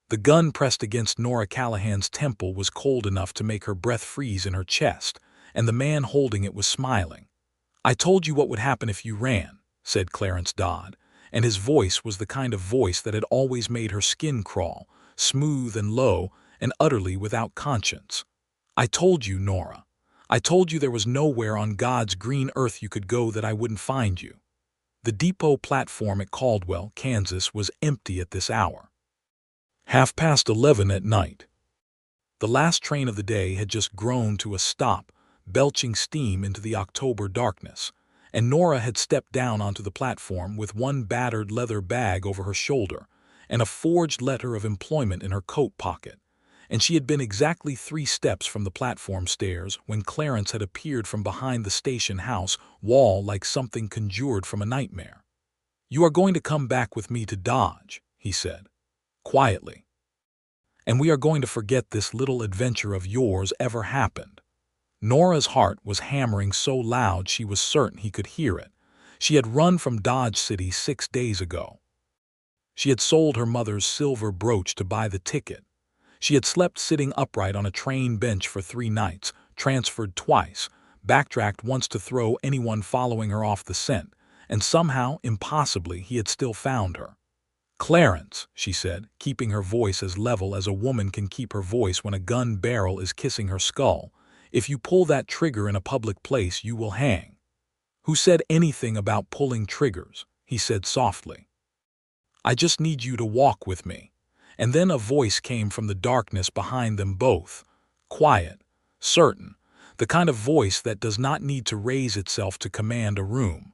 The gun pressed against Nora Callahan's temple was cold enough to make her breath freeze in her chest, and the man holding it was smiling. "I told you what would happen if you ran," said Clarence Dodd, and his voice was the kind of voice that had always made her skin crawl, smooth and low and utterly without conscience. "I told you, Nora. I told you there was nowhere on God's green earth you could go that I wouldn't find you." The depot platform at Caldwell, Kansas, was empty at this hour. 11:30 at night. The last train of the day had just groaned to a stop, belching steam into the October darkness, and Nora had stepped down onto the platform with one battered leather bag over her shoulder and a forged letter of employment in her coat pocket, and she had been exactly 3 steps from the platform stairs when Clarence had appeared from behind the station house wall like something conjured from a nightmare. "You are going to come back with me to Dodge," he said, quietly, "and we are going to forget this little adventure of yours ever happened." Nora's heart was hammering so loud she was certain he could hear it. She had run from Dodge City 6 days ago. She had sold her mother's silver brooch to buy the ticket. She had slept sitting upright on a train bench for 3 nights, transferred twice, backtracked once to throw anyone following her off the scent, and somehow, impossibly, he had still found her. "Clarence," she said, keeping her voice as level as a woman can keep her voice when a gun barrel is kissing her skull, "if you pull that trigger in a public place, you will hang." "Who said anything about pulling triggers?" he said softly. "I just need you to walk with me." And then a voice came from the darkness behind them both, quiet, certain, the kind of voice that does not need to raise itself to command a room.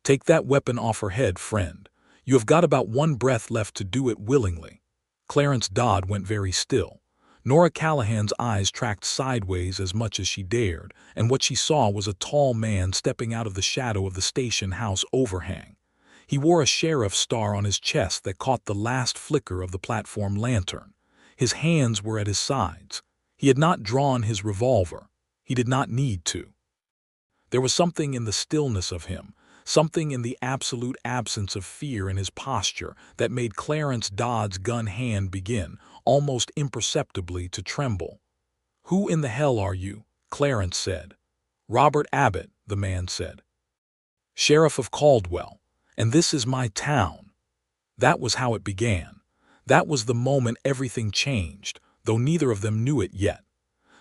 "Take that weapon off her head, friend. You have got about 1 breath left to do it willingly." Clarence Dodd went very still. Nora Callahan's eyes tracked sideways as much as she dared, and what she saw was a tall man stepping out of the shadow of the station house overhang. He wore a sheriff's star on his chest that caught the last flicker of the platform lantern. His hands were at his sides. He had not drawn his revolver. He did not need to. There was something in the stillness of him, something in the absolute absence of fear in his posture that made Clarence Dodd's gun hand begin, almost imperceptibly, to tremble. "Who in the hell are you?" Clarence said. "Robert Abbott," the man said. "Sheriff of Caldwell, and this is my town." That was how it began. That was the moment everything changed, though neither of them knew it yet.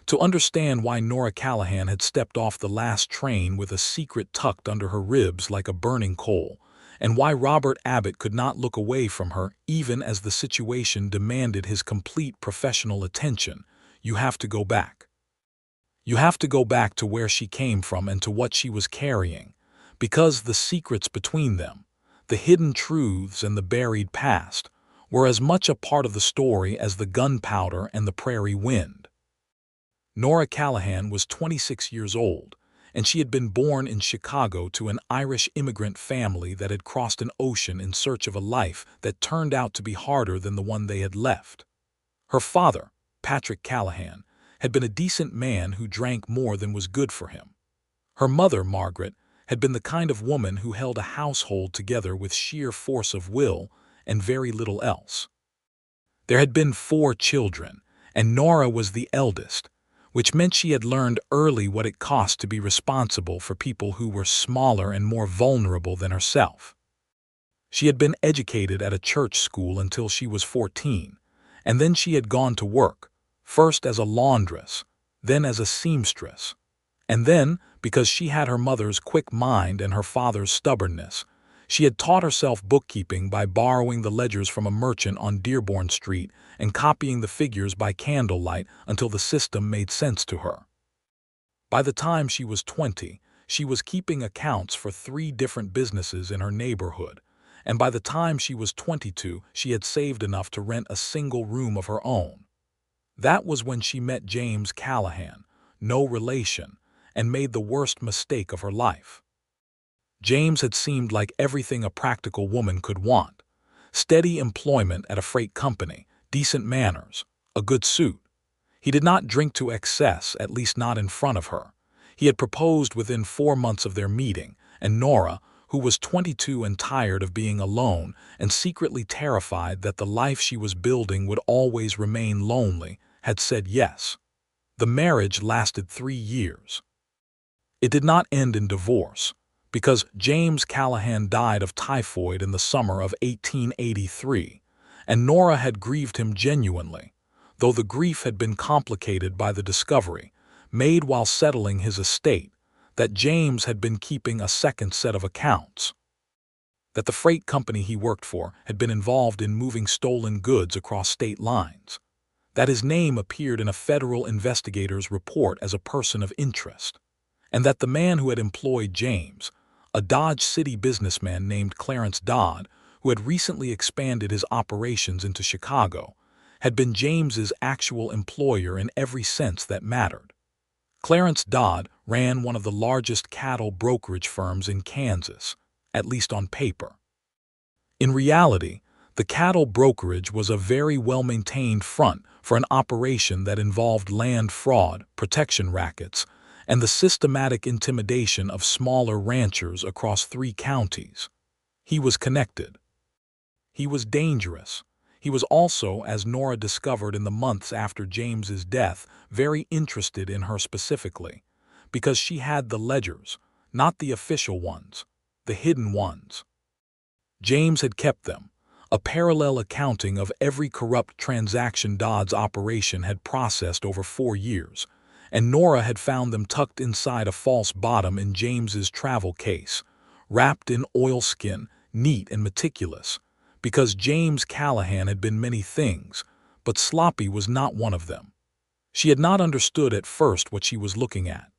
To understand why Nora Callahan had stepped off the last train with a secret tucked under her ribs like a burning coal, and why Robert Abbott could not look away from her even as the situation demanded his complete professional attention, you have to go back. You have to go back to where she came from and to what she was carrying, because the secrets between them, the hidden truths and the buried past, were as much a part of the story as the gunpowder and the prairie wind. Nora Callahan was 26 years old, and she had been born in Chicago to an Irish immigrant family that had crossed an ocean in search of a life that turned out to be harder than the one they had left. Her father, Patrick Callahan, had been a decent man who drank more than was good for him. Her mother, Margaret, had been the kind of woman who held a household together with sheer force of will and very little else. There had been 4 children, and Nora was the eldest, which meant she had learned early what it cost to be responsible for people who were smaller and more vulnerable than herself. She had been educated at a church school until she was 14, and then she had gone to work, first as a laundress, then as a seamstress, and then, because she had her mother's quick mind and her father's stubbornness, she had taught herself bookkeeping by borrowing the ledgers from a merchant on Dearborn Street and copying the figures by candlelight until the system made sense to her. By the time she was 20, she was keeping accounts for 3 different businesses in her neighborhood, and by the time she was 22, she had saved enough to rent a single room of her own. That was when she met James Callahan, no relation, and made the worst mistake of her life. James had seemed like everything a practical woman could want: steady employment at a freight company, decent manners, a good suit. He did not drink to excess, at least not in front of her. He had proposed within 4 months of their meeting, and Nora, who was 22 and tired of being alone and secretly terrified that the life she was building would always remain lonely, had said yes. The marriage lasted 3 years. It did not end in divorce, because James Callahan died of typhoid in the summer of 1883, and Nora had grieved him genuinely, though the grief had been complicated by the discovery, made while settling his estate, that James had been keeping a second set of accounts, that the freight company he worked for had been involved in moving stolen goods across state lines, that his name appeared in a federal investigator's report as a person of interest, and that the man who had employed James, a Dodge City businessman named Clarence Dodd, who had recently expanded his operations into Chicago, had been James's actual employer in every sense that mattered. Clarence Dodd ran one of the largest cattle brokerage firms in Kansas, at least on paper. In reality, the cattle brokerage was a very well-maintained front for an operation that involved land fraud, protection rackets, and the systematic intimidation of smaller ranchers across 3 counties. He was connected. He was dangerous. He was also, as Nora discovered in the months after James's death, very interested in her specifically, because she had the ledgers, not the official ones, the hidden ones. James had kept them, a parallel accounting of every corrupt transaction Dodd's operation had processed over 4 years, and Nora had found them tucked inside a false bottom in James's travel case, wrapped in oilskin, neat and meticulous, because James Callahan had been many things, but sloppy was not one of them. She had not understood at first what she was looking at.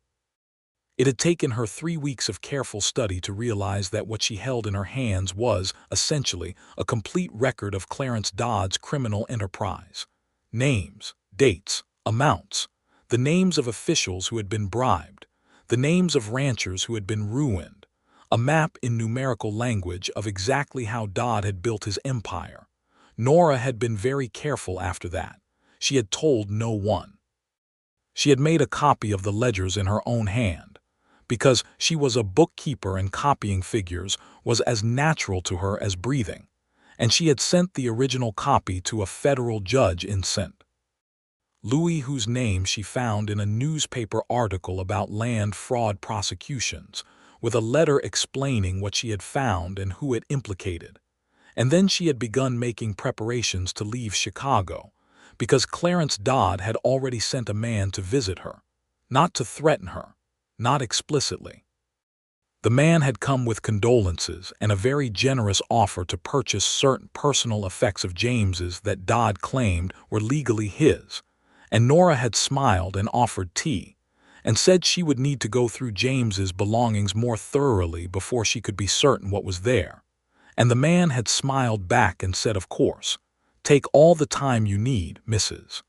It had taken her 3 weeks of careful study to realize that what she held in her hands was, essentially, a complete record of Clarence Dodd's criminal enterprise. Names, dates, amounts, the names of officials who had been bribed, the names of ranchers who had been ruined, a map in numerical language of exactly how Dodd had built his empire. Nora had been very careful after that. She had told no one. She had made a copy of the ledgers in her own hand, because she was a bookkeeper and copying figures was as natural to her as breathing, and she had sent the original copy to a federal judge in St. Louis, whose name she found in a newspaper article about land fraud prosecutions, with a letter explaining what she had found and who it implicated. And then she had begun making preparations to leave Chicago, because Clarence Dodd had already sent a man to visit her, not to threaten her, not explicitly. The man had come with condolences and a very generous offer to purchase certain personal effects of James's that Dodd claimed were legally his, and Nora had smiled and offered tea, and said she would need to go through James's belongings more thoroughly before she could be certain what was there. And the man had smiled back and said, "Of course, take all the time you need, Mrs.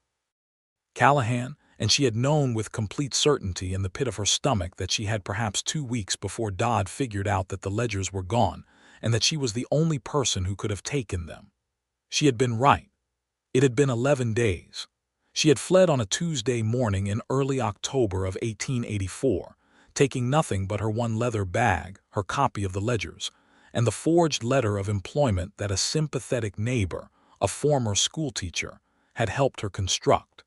Callahan," and she had known with complete certainty in the pit of her stomach that she had perhaps 2 weeks before Dodd figured out that the ledgers were gone and that she was the only person who could have taken them. She had been right. It had been 11 days. She had fled on a Tuesday morning in early October of 1884, taking nothing but her one leather bag, her copy of the ledgers, and the forged letter of employment that a sympathetic neighbor, a former schoolteacher, had helped her construct.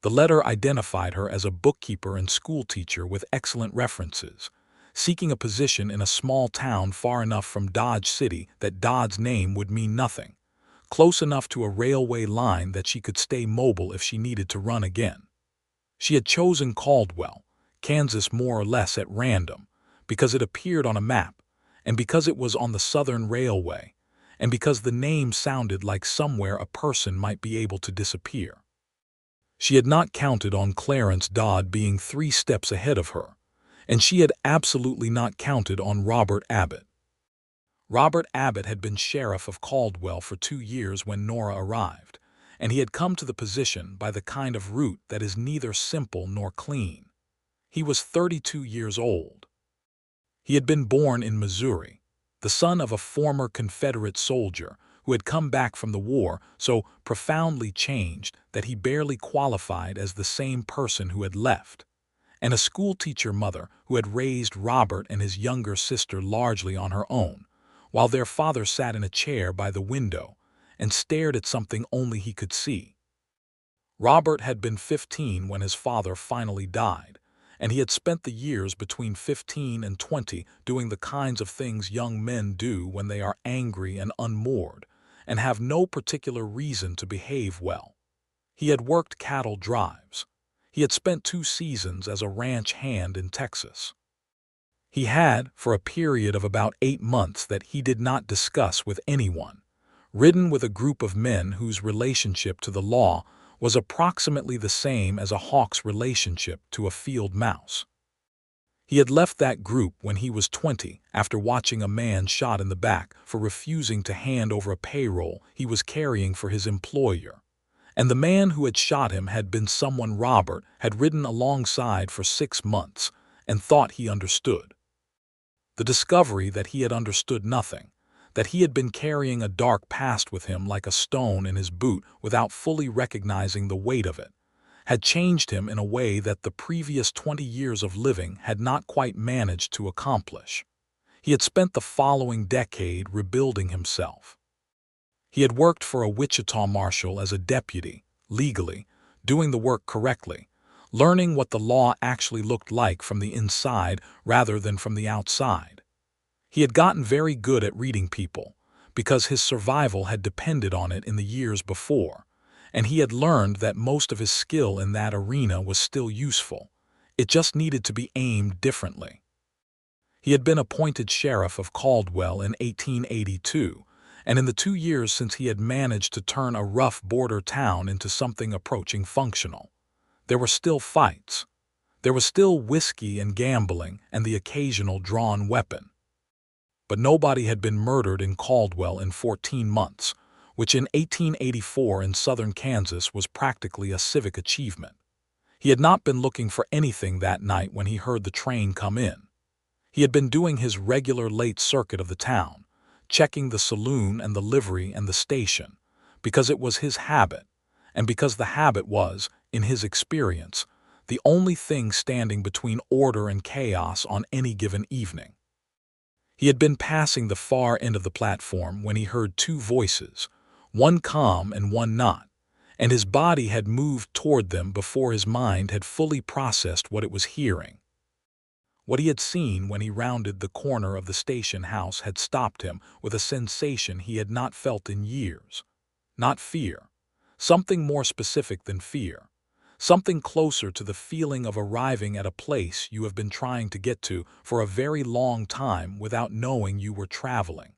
The letter identified her as a bookkeeper and schoolteacher with excellent references, seeking a position in a small town far enough from Dodge City that Dodd's name would mean nothing, close enough to a railway line that she could stay mobile if she needed to run again. She had chosen Caldwell, Kansas, more or less at random, because it appeared on a map, and because it was on the Southern Railway, and because the name sounded like somewhere a person might be able to disappear. She had not counted on Clarence Dodd being 3 steps ahead of her, and she had absolutely not counted on Robert Abbott. Robert Abbott had been sheriff of Caldwell for 2 years when Nora arrived, and he had come to the position by the kind of route that is neither simple nor clean. He was 32 years old. He had been born in Missouri, the son of a former Confederate soldier who had come back from the war so profoundly changed that he barely qualified as the same person who had left, and a schoolteacher mother who had raised Robert and his younger sister largely on her own, while their father sat in a chair by the window and stared at something only he could see. Robert had been 15 when his father finally died, and he had spent the years between 15 and 20 doing the kinds of things young men do when they are angry and unmoored, and have no particular reason to behave well. He had worked cattle drives. He had spent 2 seasons as a ranch hand in Texas. He had, for a period of about 8 months that he did not discuss with anyone, ridden with a group of men whose relationship to the law was approximately the same as a hawk's relationship to a field mouse. He had left that group when he was 20 after watching a man shot in the back for refusing to hand over a payroll he was carrying for his employer, and the man who had shot him had been someone Robert had ridden alongside for 6 months and thought he understood. The discovery that he had understood nothing, that he had been carrying a dark past with him like a stone in his boot without fully recognizing the weight of it, had changed him in a way that the previous 20 years of living had not quite managed to accomplish. He had spent the following decade rebuilding himself. He had worked for a Wichita marshal as a deputy, legally, doing the work correctly, learning what the law actually looked like from the inside rather than from the outside. He had gotten very good at reading people, because his survival had depended on it in the years before, and he had learned that most of his skill in that arena was still useful. It just needed to be aimed differently. He had been appointed sheriff of Caldwell in 1882, and in the 2 years since he had managed to turn a rough border town into something approaching functional. There were still fights. There was still whiskey and gambling and the occasional drawn weapon. But nobody had been murdered in Caldwell in 14 months, which in 1884 in southern Kansas was practically a civic achievement. He had not been looking for anything that night when he heard the train come in. He had been doing his regular late circuit of the town, checking the saloon and the livery and the station, because it was his habit, and because the habit was, in his experience, the only thing standing between order and chaos on any given evening. He had been passing the far end of the platform when he heard 2 voices, one calm and one not, and his body had moved toward them before his mind had fully processed what it was hearing. What he had seen when he rounded the corner of the station house had stopped him with a sensation he had not felt in years. Not fear. Something more specific than fear. Something closer to the feeling of arriving at a place you have been trying to get to for a very long time without knowing you were traveling.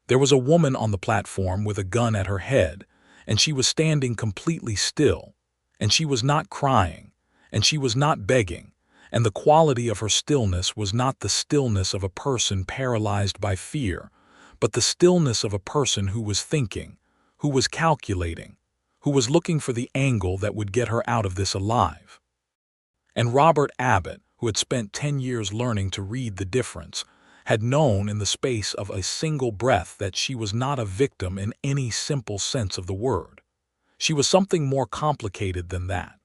There was a woman on the platform with a gun at her head, and she was standing completely still, and she was not crying, and she was not begging, and the quality of her stillness was not the stillness of a person paralyzed by fear, but the stillness of a person who was thinking, who was calculating, who was looking for the angle that would get her out of this alive. And Robert Abbott, who had spent 10 years learning to read the difference, had known in the space of a single breath that she was not a victim in any simple sense of the word. She was something more complicated than that.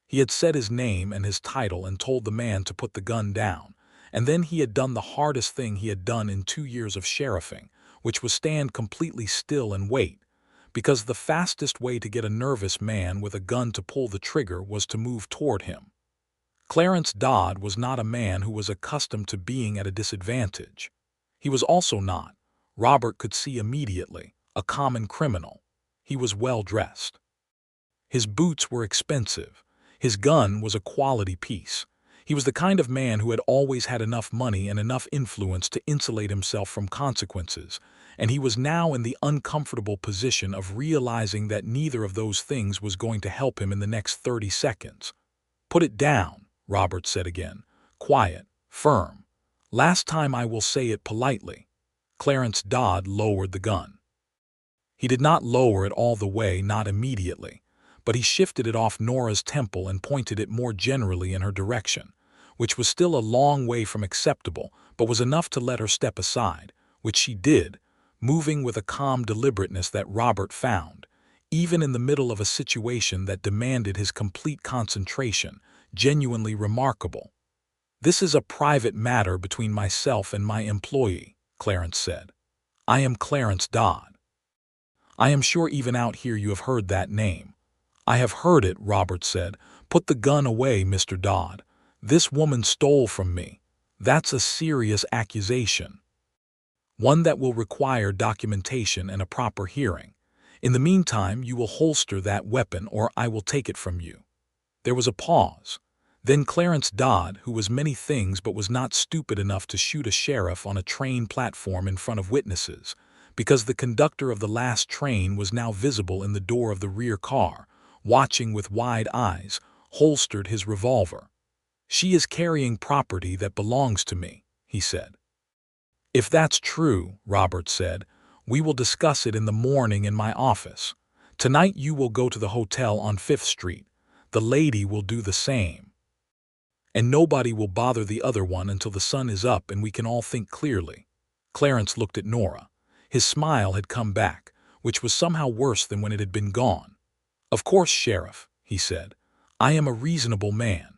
He had said his name and his title and told the man to put the gun down, and then he had done the hardest thing he had done in 2 years of sheriffing, which was stand completely still and wait, because the fastest way to get a nervous man with a gun to pull the trigger was to move toward him. Clarence Dodd was not a man who was accustomed to being at a disadvantage. He was also not, Robert could see immediately, a common criminal. He was well dressed. His boots were expensive. His gun was a quality piece. He was the kind of man who had always had enough money and enough influence to insulate himself from consequences, and he was now in the uncomfortable position of realizing that neither of those things was going to help him in the next 30 seconds. "Put it down," Robert said again, quiet, firm. "Last time I will say it politely." Clarence Dodd lowered the gun. He did not lower it all the way, not immediately, but he shifted it off Nora's temple and pointed it more generally in her direction, which was still a long way from acceptable, but was enough to let her step aside, which she did, moving with a calm deliberateness that Robert found, even in the middle of a situation that demanded his complete concentration, genuinely remarkable. "This is a private matter between myself and my employee," Clarence said. "I am Clarence Dodd." "I am sure even out here you have heard that name." "I have heard it," Robert said. "Put the gun away, Mr. Dodd. This woman stole from me. That's a serious accusation. One that will require documentation and a proper hearing. In the meantime, you will holster that weapon or I will take it from you." There was a pause. Then Clarence Dodd, who was many things but was not stupid enough to shoot a sheriff on a train platform in front of witnesses, because the conductor of the last train was now visible in the door of the rear car, watching with wide eyes, holstered his revolver. "She is carrying property that belongs to me," he said. "If that's true," Robert said, "we will discuss it in the morning in my office. Tonight you will go to the hotel on 5th Street. The lady will do the same. And nobody will bother the other one until the sun is up and we can all think clearly." Clarence looked at Nora. His smile had come back, which was somehow worse than when it had been gone. "Of course, Sheriff," he said. "I am a reasonable man."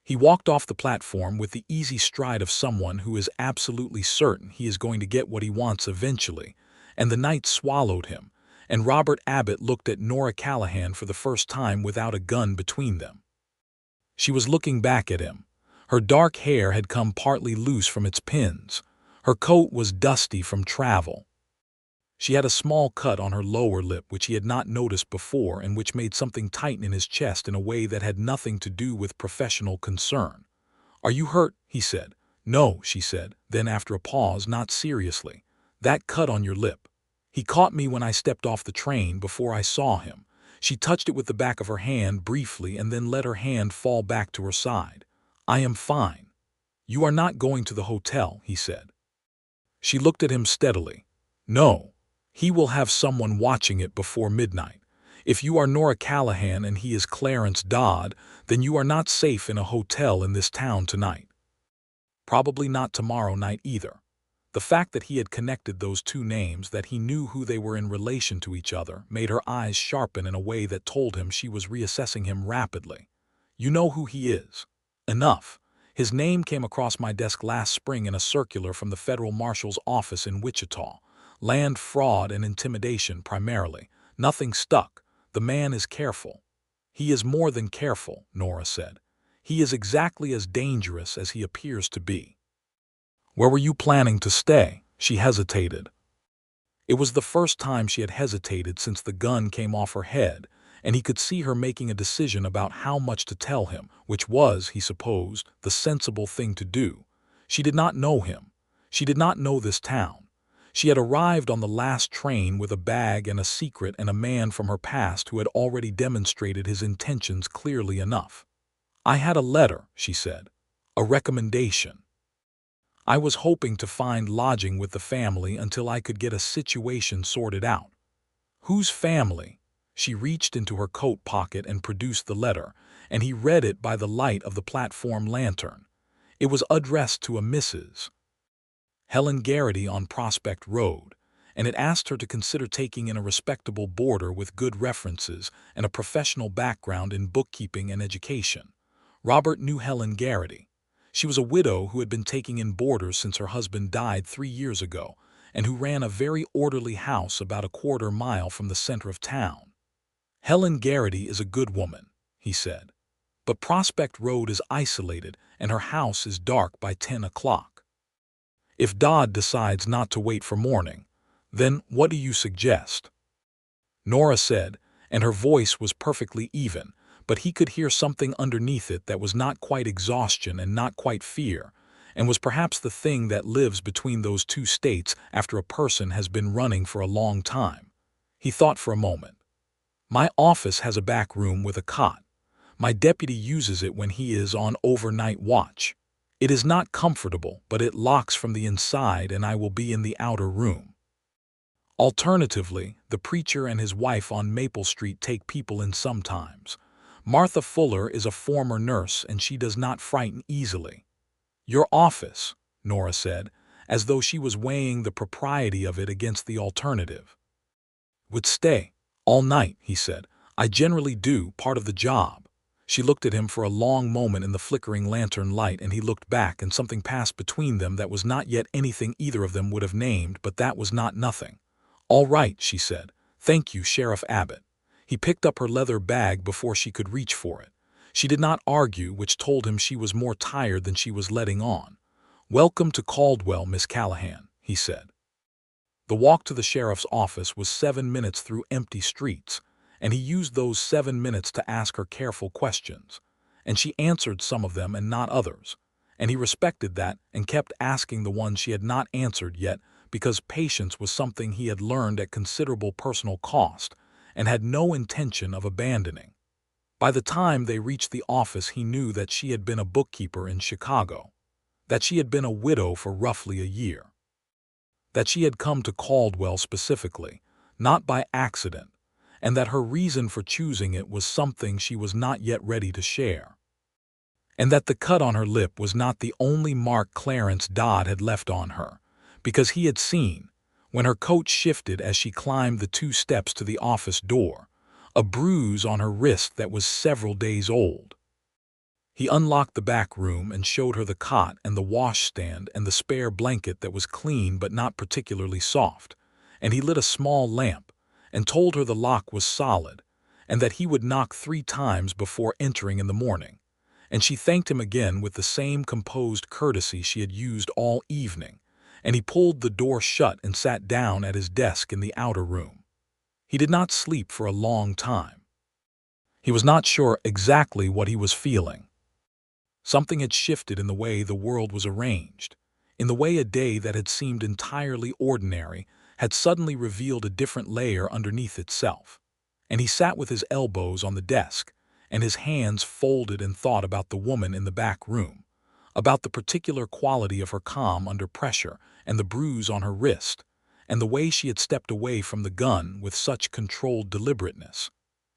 He walked off the platform with the easy stride of someone who is absolutely certain he is going to get what he wants eventually, and the night swallowed him, and Robert Abbott looked at Nora Callahan for the first time without a gun between them. She was looking back at him. Her dark hair had come partly loose from its pins. Her coat was dusty from travel. She had a small cut on her lower lip which he had not noticed before and which made something tighten in his chest in a way that had nothing to do with professional concern. "Are you hurt?" he said. "No," she said. Then after a pause, not seriously, "That cut on your lip. He caught me when I stepped off the train before I saw him." She touched it with the back of her hand briefly and then let her hand fall back to her side. "I am fine." "You are not going to the hotel," he said. She looked at him steadily. "No. He will have someone watching it before midnight. If you are Nora Callahan and he is Clarence Dodd, then you are not safe in a hotel in this town tonight. Probably not tomorrow night either." The fact that he had connected those two names, that he knew who they were in relation to each other, made her eyes sharpen in a way that told him she was reassessing him rapidly. "You know who he is." "Enough. His name came across my desk last spring in a circular from the federal marshal's office in Wichita. Land fraud and intimidation primarily. Nothing stuck. The man is careful." "He is more than careful," Nora said. "He is exactly as dangerous as he appears to be." "Where were you planning to stay?" She hesitated. It was the first time she had hesitated since the gun came off her head, and he could see her making a decision about how much to tell him, which was, he supposed, the sensible thing to do. She did not know him. She did not know this town. She had arrived on the last train with a bag and a secret and a man from her past who had already demonstrated his intentions clearly enough. "I had a letter," she said. "A recommendation. I was hoping to find lodging with the family until I could get a situation sorted out." "Whose family?" She reached into her coat pocket and produced the letter, and he read it by the light of the platform lantern. It was addressed to a Mrs. Helen Garrity on Prospect Road, and it asked her to consider taking in a respectable boarder with good references and a professional background in bookkeeping and education. Robert knew Helen Garrity. She was a widow who had been taking in boarders since her husband died 3 years ago, and who ran a very orderly house about a quarter-mile from the center of town. "Helen Garrity is a good woman," he said. "But Prospect Road is isolated, and her house is dark by 10 o'clock. If Dodd decides not to wait for morning, then what do you suggest?" Nora said, and her voice was perfectly even, but he could hear something underneath it that was not quite exhaustion and not quite fear, and was perhaps the thing that lives between those two states after a person has been running for a long time. He thought for a moment. "My office has a back room with a cot. My deputy uses it when he is on overnight watch. It is not comfortable, but it locks from the inside and I will be in the outer room. Alternatively, the preacher and his wife on Maple Street take people in sometimes. Martha Fuller is a former nurse and she does not frighten easily." "Your office," Nora said, as though she was weighing the propriety of it against the alternative. "Would stay all night," he said. "I generally do, part of the job." She looked at him for a long moment in the flickering lantern light, and he looked back, and something passed between them that was not yet anything either of them would have named, but that was not nothing. "All right," she said. "Thank you, Sheriff Abbott." He picked up her leather bag before she could reach for it. She did not argue, which told him she was more tired than she was letting on. "Welcome to Caldwell, Miss Callahan," he said. The walk to the sheriff's office was 7 minutes through empty streets, and he used those 7 minutes to ask her careful questions. And she answered some of them and not others, and he respected that and kept asking the ones she had not answered yet, because patience was something he had learned at considerable personal cost and had no intention of abandoning. By the time they reached the office, he knew that she had been a bookkeeper in Chicago, that she had been a widow for roughly a year, that she had come to Caldwell specifically, not by accident, and that her reason for choosing it was something she was not yet ready to share, and that the cut on her lip was not the only mark Clarence Dodd had left on her, because he had seen, when her coat shifted as she climbed the 2 steps to the office door, a bruise on her wrist that was several days old. He unlocked the back room and showed her the cot and the washstand and the spare blanket that was clean but not particularly soft, and he lit a small lamp and told her the lock was solid and that he would knock 3 times before entering in the morning, and she thanked him again with the same composed courtesy she had used all evening, and he pulled the door shut and sat down at his desk in the outer room. He did not sleep for a long time. He was not sure exactly what he was feeling. Something had shifted in the way the world was arranged, in the way a day that had seemed entirely ordinary had suddenly revealed a different layer underneath itself. And he sat with his elbows on the desk and his hands folded and thought about the woman in the back room, about the particular quality of her calm under pressure and the bruise on her wrist, and the way she had stepped away from the gun with such controlled deliberateness.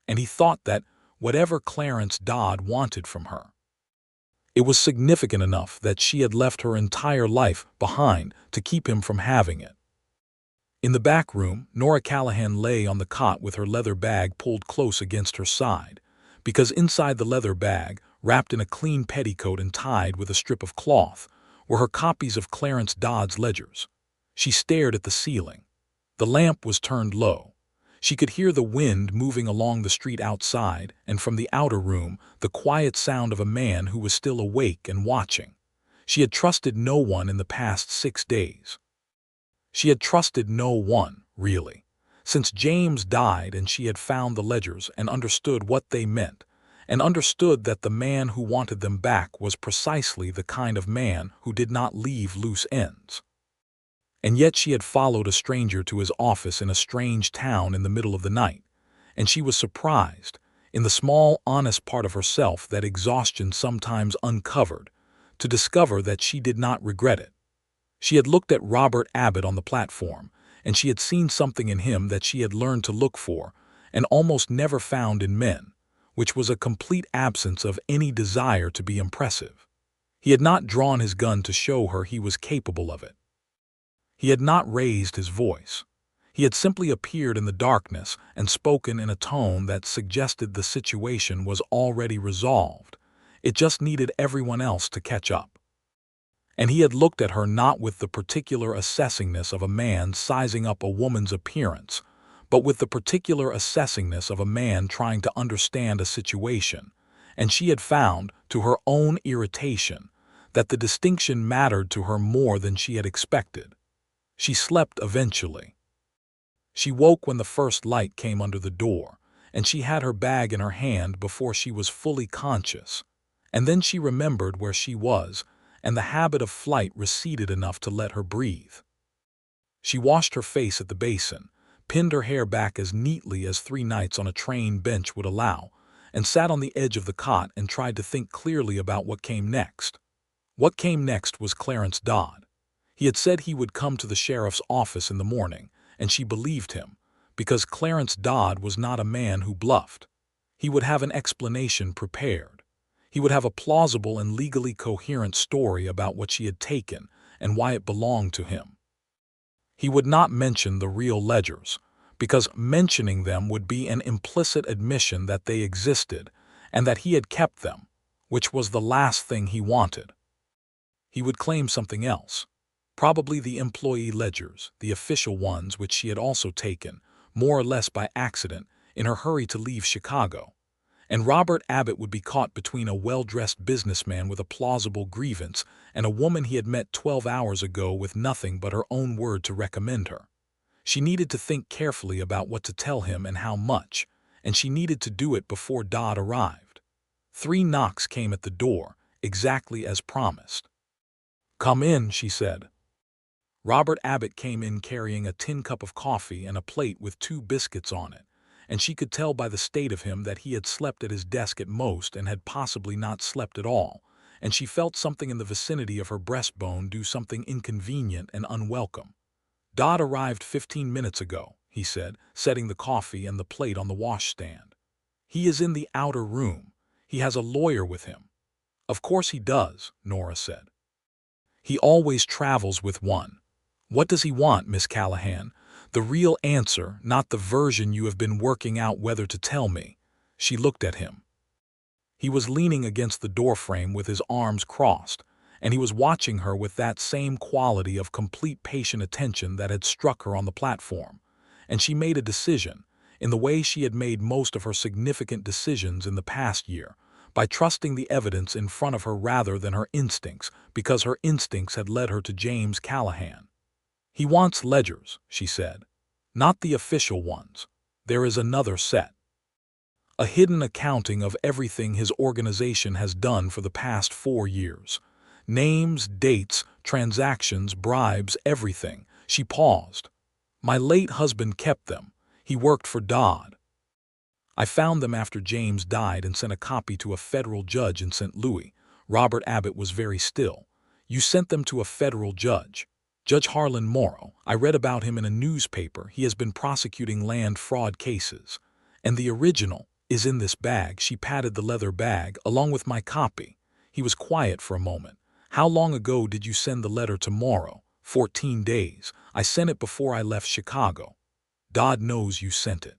And he thought that, whatever Clarence Dodd wanted from her, it was significant enough that she had left her entire life behind to keep him from having it. In the back room, Nora Callahan lay on the cot with her leather bag pulled close against her side, because inside the leather bag, wrapped in a clean petticoat and tied with a strip of cloth, were her copies of Clarence Dodd's ledgers. She stared at the ceiling. The lamp was turned low. She could hear the wind moving along the street outside, and from the outer room, the quiet sound of a man who was still awake and watching. She had trusted no one in the past 6 days. She had trusted no one, really, since James died, and she had found the ledgers and understood what they meant, and understood that the man who wanted them back was precisely the kind of man who did not leave loose ends. And yet she had followed a stranger to his office in a strange town in the middle of the night, and she was surprised, in the small, honest part of herself that exhaustion sometimes uncovered, to discover that she did not regret it. She had looked at Robert Abbott on the platform, and she had seen something in him that she had learned to look for and almost never found in men, which was a complete absence of any desire to be impressive. He had not drawn his gun to show her he was capable of it. He had not raised his voice. He had simply appeared in the darkness and spoken in a tone that suggested the situation was already resolved. It just needed everyone else to catch up. And he had looked at her not with the particular assessingness of a man sizing up a woman's appearance, but with the particular assessingness of a man trying to understand a situation, and she had found, to her own irritation, that the distinction mattered to her more than she had expected. She slept eventually. She woke when the first light came under the door, and she had her bag in her hand before she was fully conscious, and then she remembered where she was, and the habit of flight receded enough to let her breathe. She washed her face at the basin, pinned her hair back as neatly as 3 nights on a train bench would allow, and sat on the edge of the cot and tried to think clearly about what came next. What came next was Clarence Dodd. He had said he would come to the sheriff's office in the morning, and she believed him, because Clarence Dodd was not a man who bluffed. He would have an explanation prepared. He would have a plausible and legally coherent story about what she had taken and why it belonged to him. He would not mention the real ledgers, because mentioning them would be an implicit admission that they existed, and that he had kept them, which was the last thing he wanted. He would claim something else. Probably the employee ledgers, the official ones which she had also taken, more or less by accident, in her hurry to leave Chicago. And Robert Abbott would be caught between a well-dressed businessman with a plausible grievance and a woman he had met 12 hours ago with nothing but her own word to recommend her. She needed to think carefully about what to tell him and how much, and she needed to do it before Dodd arrived. 3 knocks came at the door, exactly as promised. "Come in," she said. Robert Abbott came in carrying a tin cup of coffee and a plate with 2 biscuits on it, and she could tell by the state of him that he had slept at his desk at most and had possibly not slept at all, and she felt something in the vicinity of her breastbone do something inconvenient and unwelcome. "Dodd arrived 15 minutes ago," he said, setting the coffee and the plate on the washstand. "He is in the outer room. He has a lawyer with him." "Of course he does," Nora said. "He always travels with one. What does he want, Miss Callahan? The real answer, not the version you have been working out whether to tell me." She looked at him. He was leaning against the doorframe with his arms crossed, and he was watching her with that same quality of complete patient attention that had struck her on the platform. And she made a decision, in the way she had made most of her significant decisions in the past year, by trusting the evidence in front of her rather than her instincts, because her instincts had led her to James Callahan. "He wants ledgers," she said. "Not the official ones. There is another set. A hidden accounting of everything his organization has done for the past 4 years. Names, dates, transactions, bribes, everything." She paused. "My late husband kept them. He worked for Dodd. I found them after James died and sent a copy to a federal judge in St. Louis." Robert Abbott was very still. "You sent them to a federal judge?" "Judge Harlan Morrow. I read about him in a newspaper. He has been prosecuting land fraud cases. And the original is in this bag." She patted the leather bag, "along with my copy." He was quiet for a moment. "How long ago did you send the letter to Morrow?" 14 days. I sent it before I left Chicago." "Dodd knows you sent it."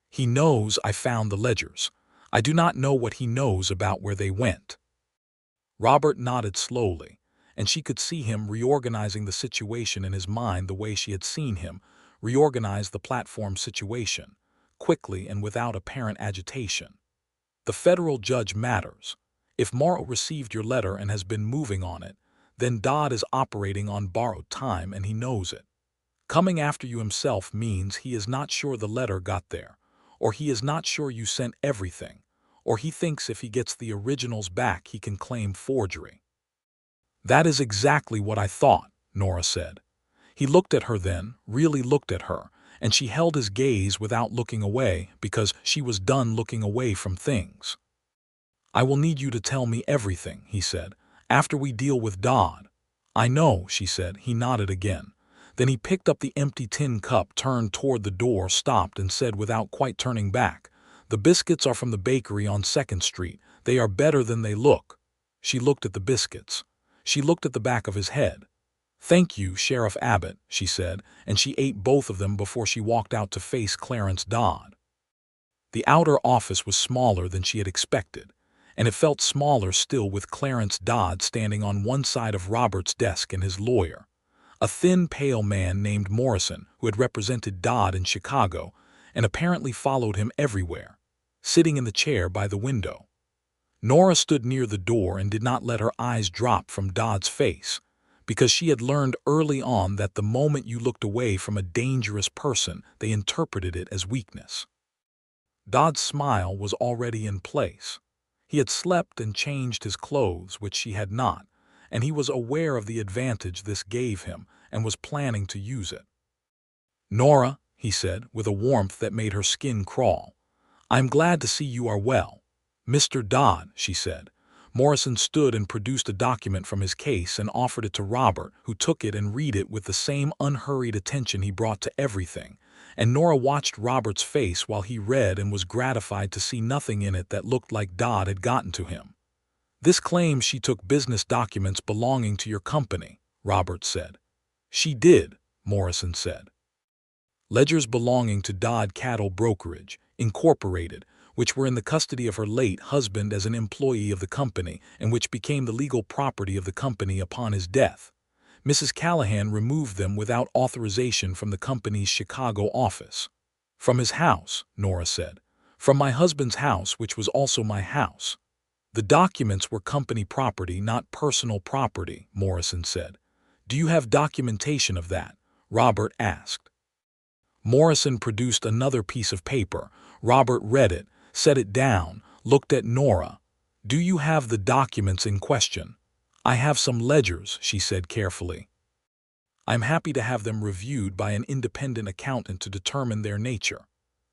"He knows I found the ledgers. I do not know what he knows about where they went." Robert nodded slowly, and she could see him reorganizing the situation in his mind the way she had seen him reorganize the platform situation, quickly and without apparent agitation. "The federal judge matters. If Morrow received your letter and has been moving on it, then Dodd is operating on borrowed time and he knows it. Coming after you himself means he is not sure the letter got there, or he is not sure you sent everything, or he thinks if he gets the originals back he can claim forgery." "That is exactly what I thought," Nora said. He looked at her then, really looked at her, and she held his gaze without looking away because she was done looking away from things. "I will need you to tell me everything," he said, "after we deal with Dodd." "I know," she said. He nodded again. Then he picked up the empty tin cup, turned toward the door, stopped, and said without quite turning back, "The biscuits are from the bakery on 2nd Street. They are better than they look." She looked at the biscuits. She looked at the back of his head. "Thank you, Sheriff Abbott," she said, and she ate both of them before she walked out to face Clarence Dodd. The outer office was smaller than she had expected, and it felt smaller still with Clarence Dodd standing on one side of Robert's desk and his lawyer, a thin, pale man named Morrison who had represented Dodd in Chicago and apparently followed him everywhere, sitting in the chair by the window. Nora stood near the door and did not let her eyes drop from Dodd's face, because she had learned early on that the moment you looked away from a dangerous person, they interpreted it as weakness. Dodd's smile was already in place. He had slept and changed his clothes, which she had not, and he was aware of the advantage this gave him and was planning to use it. "Nora," he said, with a warmth that made her skin crawl, "I'm glad to see you are well." "Mr. Dodd," she said. Morrison stood and produced a document from his case and offered it to Robert, who took it and read it with the same unhurried attention he brought to everything, and Nora watched Robert's face while he read and was gratified to see nothing in it that looked like Dodd had gotten to him. "This claims she took business documents belonging to your company," Robert said. "She did," Morrison said. "Ledgers belonging to Dodd Cattle Brokerage, Incorporated, which were in the custody of her late husband as an employee of the company and which became the legal property of the company upon his death. Mrs. Callahan removed them without authorization from the company's Chicago office. "From his house," Nora said. "From my husband's house, which was also my house." "The documents were company property, not personal property," Morrison said. "Do you have documentation of that?" Robert asked. Morrison produced another piece of paper. Robert read it, set it down, looked at Nora. "Do you have the documents in question?" "I have some ledgers," she said carefully. "I'm happy to have them reviewed by an independent accountant to determine their nature."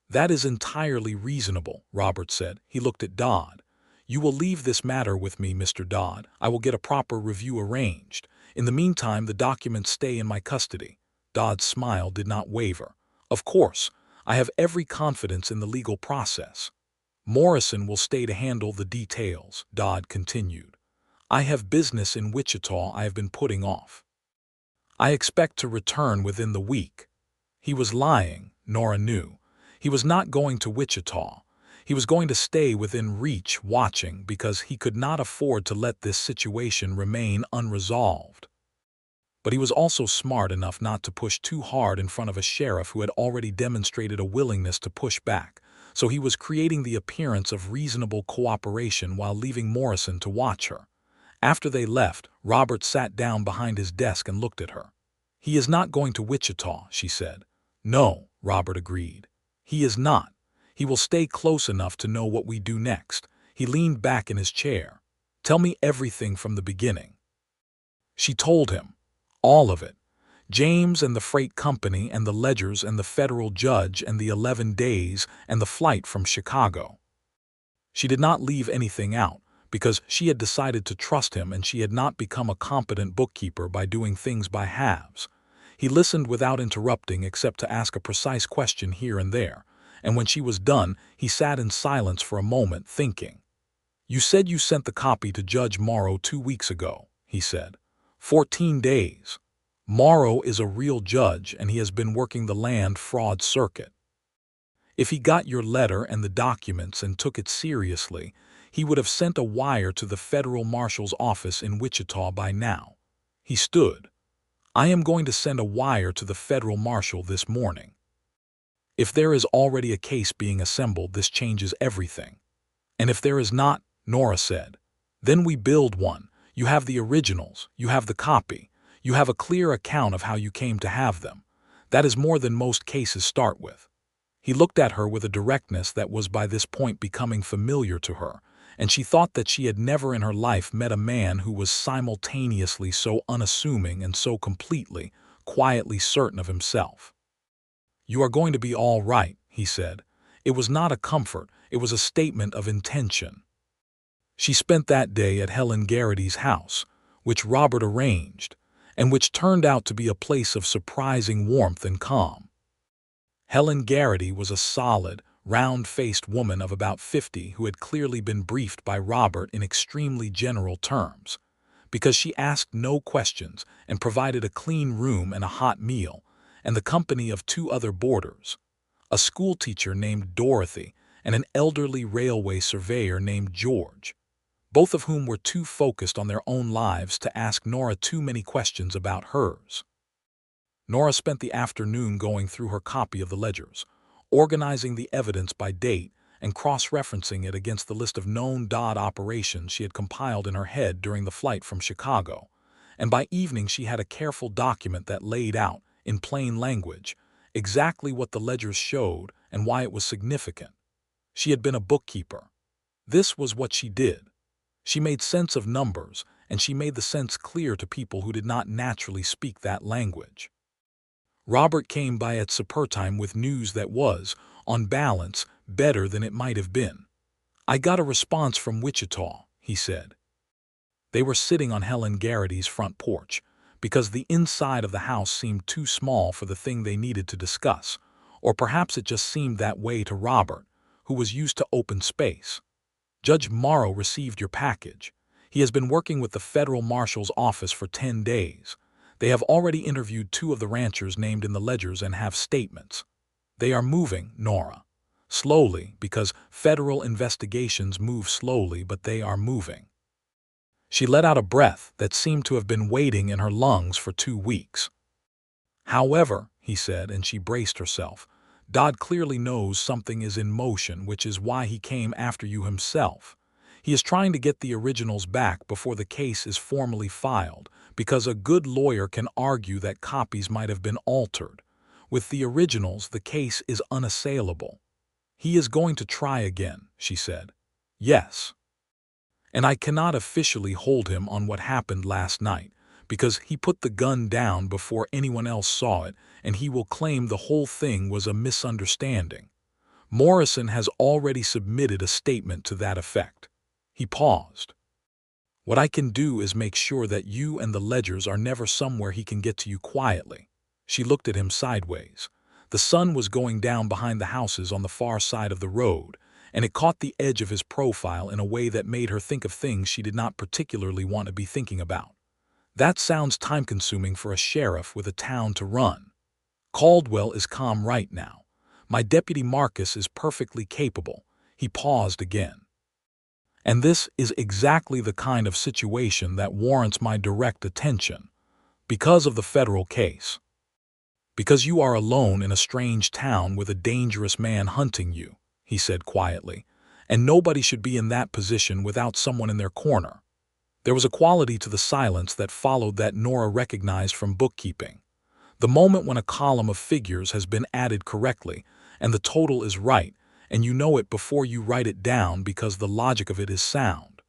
"That is entirely reasonable," Robert said. He looked at Dodd. "You will leave this matter with me, Mr. Dodd. I will get a proper review arranged. In the meantime, the documents stay in my custody." Dodd's smile did not waver. "Of course, I have every confidence in the legal process." "Morrison will stay to handle the details," Dodd continued. "I have business in Wichita I have been putting off. I expect to return within the week." He was lying, Nora knew. He was not going to Wichita. He was going to stay within reach, watching, because he could not afford to let this situation remain unresolved. But he was also smart enough not to push too hard in front of a sheriff who had already demonstrated a willingness to push back, so he was creating the appearance of reasonable cooperation while leaving Morrison to watch her. After they left, Robert sat down behind his desk and looked at her. "He is not going to Wichita," she said. "No," Robert agreed. "He is not. He will stay close enough to know what we do next." He leaned back in his chair. "Tell me everything from the beginning." She told him. All of it. James and the freight company and the ledgers and the federal judge and the 11 days and the flight from Chicago. She did not leave anything out, because she had decided to trust him and she had not become a competent bookkeeper by doing things by halves. He listened without interrupting except to ask a precise question here and there, and when she was done, he sat in silence for a moment, thinking. "You said you sent the copy to Judge Morrow 2 weeks ago," he said. 14 days. Morrow is a real judge and he has been working the land fraud circuit. If he got your letter and the documents and took it seriously, he would have sent a wire to the federal marshal's office in Wichita by now. He stood. "I am going to send a wire to the federal marshal this morning. If there is already a case being assembled, this changes everything." "And if there is not," Nora said, "then we build one. You have the originals, you have the copy, you have a clear account of how you came to have them. That is more than most cases start with." He looked at her with a directness that was by this point becoming familiar to her, and she thought that she had never in her life met a man who was simultaneously so unassuming and so completely, quietly certain of himself. "You are going to be all right," he said. It was not a comfort, it was a statement of intention. She spent that day at Helen Garrity's house, which Robert arranged, and which turned out to be a place of surprising warmth and calm. Helen Garrity was a solid, round-faced woman of about 50 who had clearly been briefed by Robert in extremely general terms. Because she asked no questions and provided a clean room and a hot meal, and the company of 2 other boarders, a schoolteacher named Dorothy and an elderly railway surveyor named George, both of whom were too focused on their own lives to ask Nora too many questions about hers. Nora spent the afternoon going through her copy of the ledgers, organizing the evidence by date and cross-referencing it against the list of known Dodd operations she had compiled in her head during the flight from Chicago, and by evening she had a careful document that laid out, in plain language, exactly what the ledgers showed and why it was significant. She had been a bookkeeper. This was what she did. She made sense of numbers, and she made the sense clear to people who did not naturally speak that language. Robert came by at supper time with news that was, on balance, better than it might have been. "I got a response from Wichita," he said. They were sitting on Helen Garrity's front porch, because the inside of the house seemed too small for the thing they needed to discuss, or perhaps it just seemed that way to Robert, who was used to open space. "Judge Morrow received your package. He has been working with the federal marshal's office for 10 days. They have already interviewed 2 of the ranchers named in the ledgers and have statements. They are moving, Nora. Slowly, because federal investigations move slowly, but they are moving. She let out a breath that seemed to have been waiting in her lungs for 2 weeks. However, he said, and she braced herself, Dodd clearly knows something is in motion, which is why he came after you himself. He is trying to get the originals back before the case is formally filed, because a good lawyer can argue that copies might have been altered. With the originals, the case is unassailable. He is going to try again, she said. Yes. And I cannot officially hold him on what happened last night, because he put the gun down before anyone else saw it, and he will claim the whole thing was a misunderstanding. Morrison has already submitted a statement to that effect. He paused. What I can do is make sure that you and the ledgers are never somewhere he can get to you quietly. She looked at him sideways. The sun was going down behind the houses on the far side of the road, and it caught the edge of his profile in a way that made her think of things she did not particularly want to be thinking about. That sounds time-consuming for a sheriff with a town to run. Caldwell is calm right now. My deputy Marcus is perfectly capable. He paused again. And this is exactly the kind of situation that warrants my direct attention. Because of the federal case. Because you are alone in a strange town with a dangerous man hunting you, he said quietly, and nobody should be in that position without someone in their corner. There was a quality to the silence that followed that Nora recognized from bookkeeping. The moment when a column of figures has been added correctly, and the total is right, and you know it before you write it down because the logic of it is sound.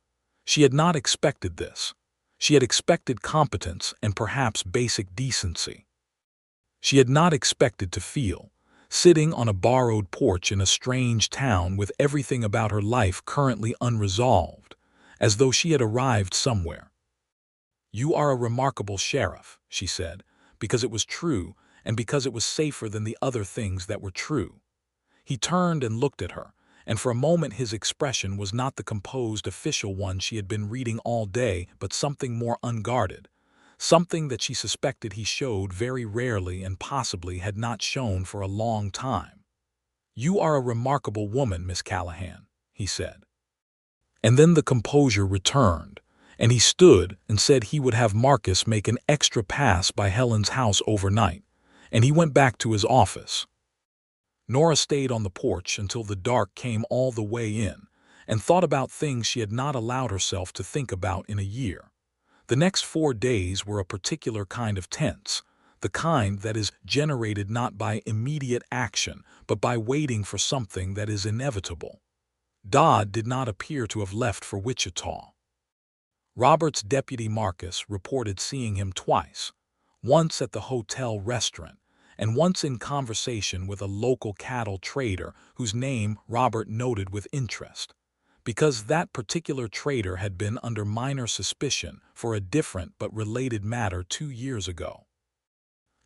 She had not expected this. She had expected competence and perhaps basic decency. She had not expected to feel, sitting on a borrowed porch in a strange town with everything about her life currently unresolved, as though she had arrived somewhere. You are a remarkable sheriff, she said, because it was true and because it was safer than the other things that were true. He turned and looked at her, and for a moment his expression was not the composed official one she had been reading all day, but something more unguarded, something that she suspected he showed very rarely and possibly had not shown for a long time. You are a remarkable woman, Miss Callahan, he said. And then the composure returned, and he stood and said he would have Marcus make an extra pass by Helen's house overnight, and he went back to his office. Nora stayed on the porch until the dark came all the way in, and thought about things she had not allowed herself to think about in a year. The next 4 days were a particular kind of tense, the kind that is generated not by immediate action, but by waiting for something that is inevitable. Dodd did not appear to have left for Wichita. Robert's deputy Marcus reported seeing him twice, once at the hotel restaurant, and once in conversation with a local cattle trader whose name Robert noted with interest, because that particular trader had been under minor suspicion for a different but related matter 2 years ago.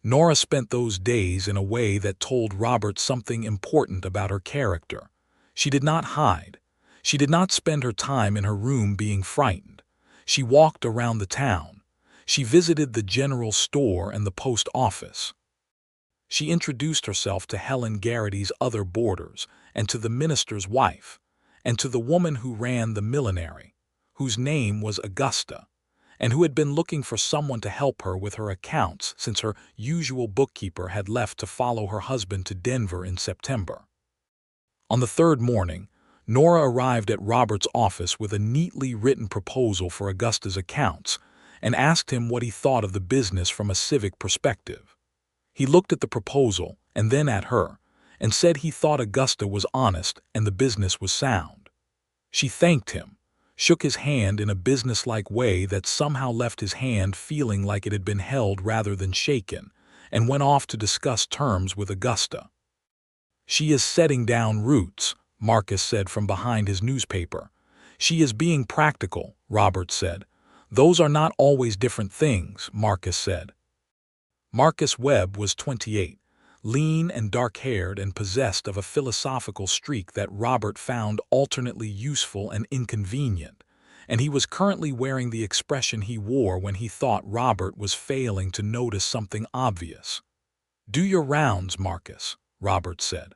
Nora spent those days in a way that told Robert something important about her character. She did not hide. She did not spend her time in her room being frightened. She walked around the town. She visited the general store and the post office. She introduced herself to Helen Garrity's other boarders, and to the minister's wife, and to the woman who ran the millinery, whose name was Augusta, and who had been looking for someone to help her with her accounts since her usual bookkeeper had left to follow her husband to Denver in September. On the 3rd morning, Nora arrived at Robert's office with a neatly written proposal for Augusta's accounts and asked him what he thought of the business from a civic perspective. He looked at the proposal and then at her, and said he thought Augusta was honest and the business was sound. She thanked him, shook his hand in a businesslike way that somehow left his hand feeling like it had been held rather than shaken, and went off to discuss terms with Augusta. She is setting down roots, Marcus said from behind his newspaper. She is being practical, Robert said. Those are not always different things, Marcus said. Marcus Webb was 28, lean and dark-haired and possessed of a philosophical streak that Robert found alternately useful and inconvenient, and he was currently wearing the expression he wore when he thought Robert was failing to notice something obvious. Do your rounds, Marcus, Robert said.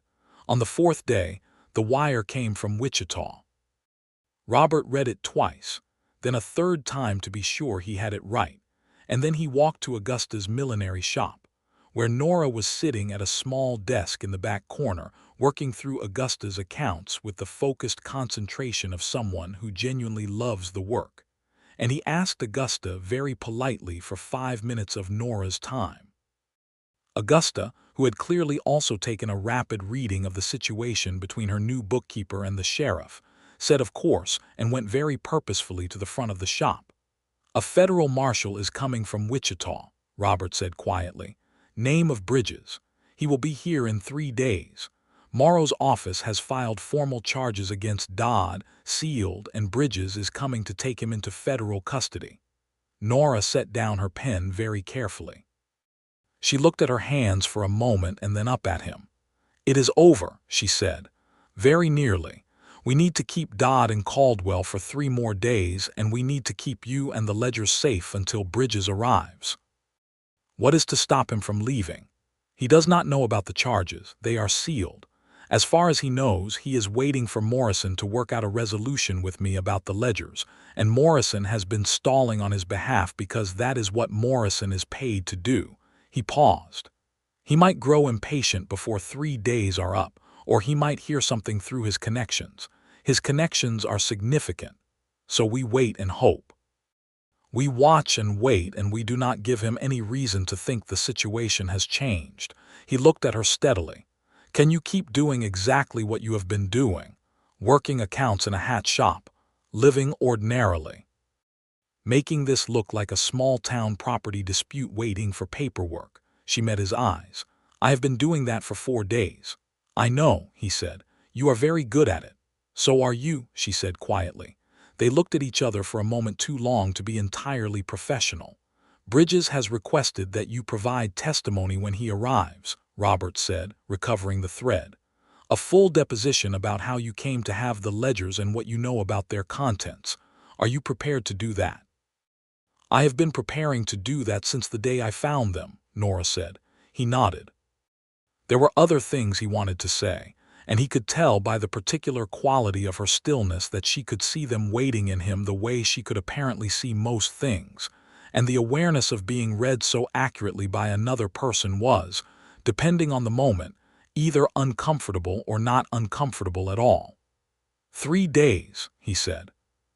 On the 4th day, The wire came from Wichita. Robert read it twice, then a third time to be sure he had it right, and then he walked to Augusta's millinery shop, where Nora was sitting at a small desk in the back corner, working through Augusta's accounts with the focused concentration of someone who genuinely loves the work. And he asked Augusta very politely for 5 minutes of Nora's time. Augusta, who had clearly also taken a rapid reading of the situation between her new bookkeeper and the sheriff, said of course and went very purposefully to the front of the shop. "A federal marshal is coming from Wichita," Robert said quietly. "Name of Bridges. He will be here in 3 days. Morrow's office has filed formal charges against Dodd, sealed, and Bridges is coming to take him into federal custody." Nora set down her pen very carefully. She looked at her hands for a moment and then up at him. "It is over," she said. "Very nearly. We need to keep Dodd and Caldwell for 3 more days, and we need to keep you and the ledger safe until Bridges arrives." "What is to stop him from leaving?" "He does not know about the charges. They are sealed. As far as he knows, he is waiting for Morrison to work out a resolution with me about the ledgers, and Morrison has been stalling on his behalf because that is what Morrison is paid to do." He paused. "He might grow impatient before 3 days are up, or he might hear something through his connections. His connections are significant, so we wait and hope. We watch and wait, and we do not give him any reason to think the situation has changed." He looked at her steadily. "Can you keep doing exactly what you have been doing? Working accounts in a hat shop, living ordinarily, making this look like a small-town property dispute waiting for paperwork?" She met his eyes. "I have been doing that for 4 days. "I know," he said. "You are very good at it." "So are you," she said quietly. They looked at each other for a moment too long to be entirely professional. "Bridges has requested that you provide testimony when he arrives," Robert said, recovering the thread. "A full deposition about how you came to have the ledgers and what you know about their contents. Are you prepared to do that?" "I have been preparing to do that since the day I found them," Nora said. He nodded. There were other things he wanted to say, and he could tell by the particular quality of her stillness that she could see them waiting in him the way she could apparently see most things, and the awareness of being read so accurately by another person was, depending on the moment, either uncomfortable or not uncomfortable at all. 3 days, he said.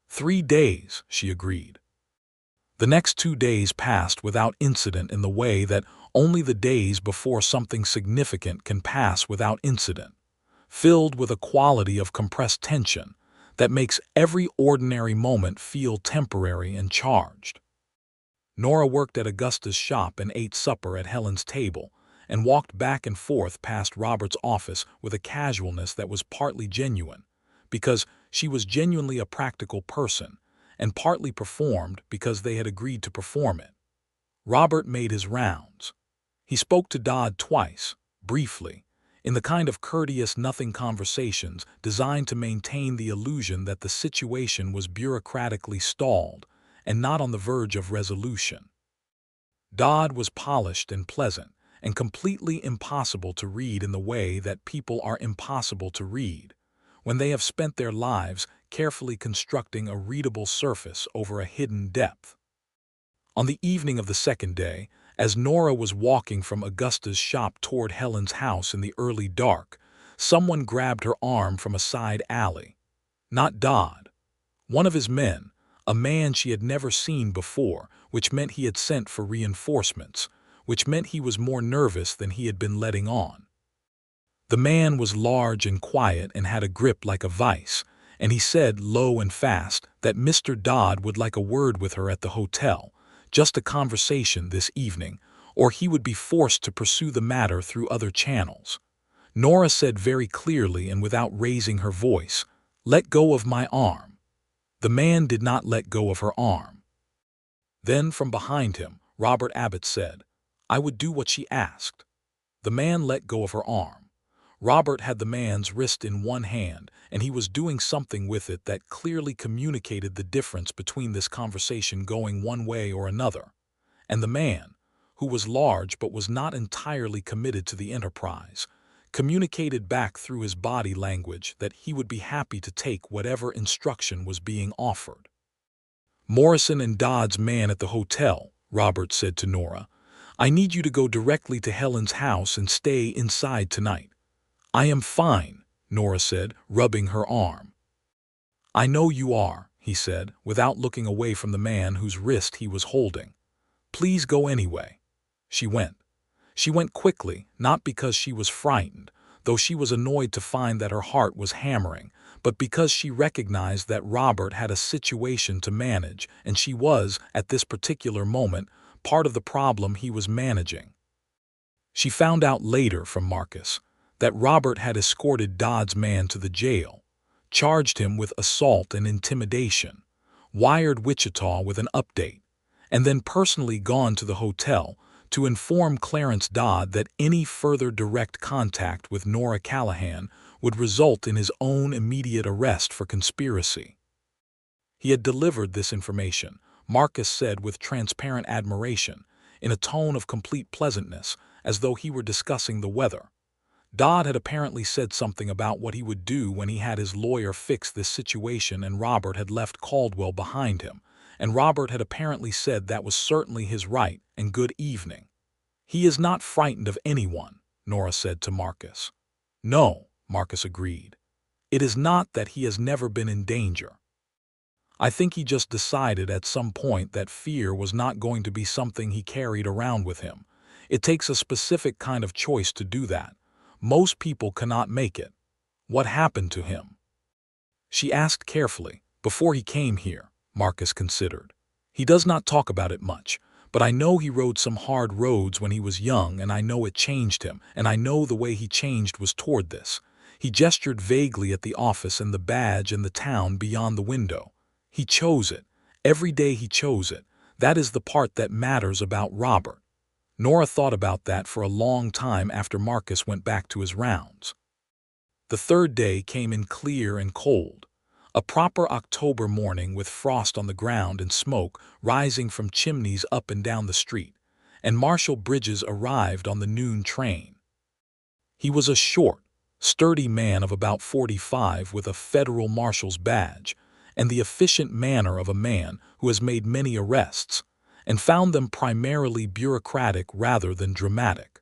3 days, she agreed. The next 2 days passed without incident in the way that only the days before something significant can pass without incident, filled with a quality of compressed tension that makes every ordinary moment feel temporary and charged. Nora worked at Augusta's shop and ate supper at Helen's table, and walked back and forth past Robert's office with a casualness that was partly genuine, because she was genuinely a practical person, and partly performed because they had agreed to perform it. Robert made his rounds. He spoke to Dodd twice, briefly, in the kind of courteous nothing conversations designed to maintain the illusion that the situation was bureaucratically stalled and not on the verge of resolution. Dodd was polished and pleasant, and completely impossible to read in the way that people are impossible to read, when they have spent their lives carefully constructing a readable surface over a hidden depth. On the evening of the second day, as Nora was walking from Augusta's shop toward Helen's house in the early dark, someone grabbed her arm from a side alley. Not Dodd. One of his men, a man she had never seen before, which meant he had sent for reinforcements, which meant he was more nervous than he had been letting on. The man was large and quiet and had a grip like a vice, and he said low and fast that Mr. Dodd would like a word with her at the hotel, just a conversation this evening, or he would be forced to pursue the matter through other channels. Nora said very clearly and without raising her voice, "Let go of my arm." The man did not let go of her arm. Then from behind him, Robert Abbott said, "I would do what she asked." The man let go of her arm. Robert had the man's wrist in one hand, and he was doing something with it that clearly communicated the difference between this conversation going one way or another, and the man, who was large but was not entirely committed to the enterprise, communicated back through his body language that he would be happy to take whatever instruction was being offered. "Morrison and Dodd's man at the hotel," Robert said to Nora. "I need you to go directly to Helen's house and stay inside tonight." "I am fine," Nora said, rubbing her arm. "I know you are," he said, without looking away from the man whose wrist he was holding. "Please go anyway." She went. She went quickly, not because she was frightened, though she was annoyed to find that her heart was hammering, but because she recognized that Robert had a situation to manage, and she was, at this particular moment, part of the problem he was managing. She found out later from Marcus that Robert had escorted Dodd's man to the jail, charged him with assault and intimidation, wired Wichita with an update, and then personally gone to the hotel to inform Clarence Dodd that any further direct contact with Nora Callahan would result in his own immediate arrest for conspiracy. He had delivered this information, Marcus said with transparent admiration, in a tone of complete pleasantness, as though he were discussing the weather. Dodd had apparently said something about what he would do when he had his lawyer fix this situation, and Robert had left Caldwell behind him, and Robert had apparently said that was certainly his right and good evening. "He is not frightened of anyone," Nora said to Marcus. "No," Marcus agreed. "It is not that he has never been in danger. I think he just decided at some point that fear was not going to be something he carried around with him. It takes a specific kind of choice to do that. Most people cannot make it." "What happened to him?" she asked carefully. "Before he came here," Marcus considered. "He does not talk about it much, but I know he rode some hard roads when he was young, and I know it changed him, and I know the way he changed was toward this." He gestured vaguely at the office and the badge and the town beyond the window. "He chose it. Every day he chose it. That is the part that matters about Robert." Nora thought about that for a long time after Marcus went back to his rounds. The third day came in clear and cold. A proper October morning with frost on the ground and smoke rising from chimneys up and down the street, and Marshal Bridges arrived on the noon train. He was a short, sturdy man of about 45 with a federal marshal's badge and the efficient manner of a man who has made many arrests and found them primarily bureaucratic rather than dramatic.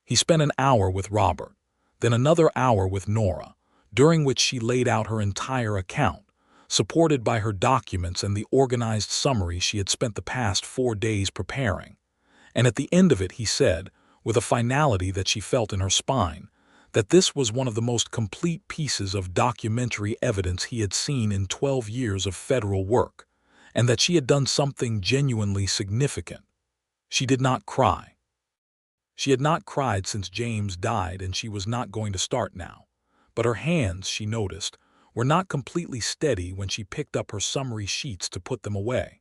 He spent an hour with Robert, then another hour with Nora, during which she laid out her entire account, supported by her documents and the organized summary she had spent the past 4 days preparing. And at the end of it he said, with a finality that she felt in her spine, that this was one of the most complete pieces of documentary evidence he had seen in 12 years of federal work, and that she had done something genuinely significant. She did not cry. She had not cried since James died, and she was not going to start now. But her hands, she noticed, were not completely steady when she picked up her summary sheets to put them away.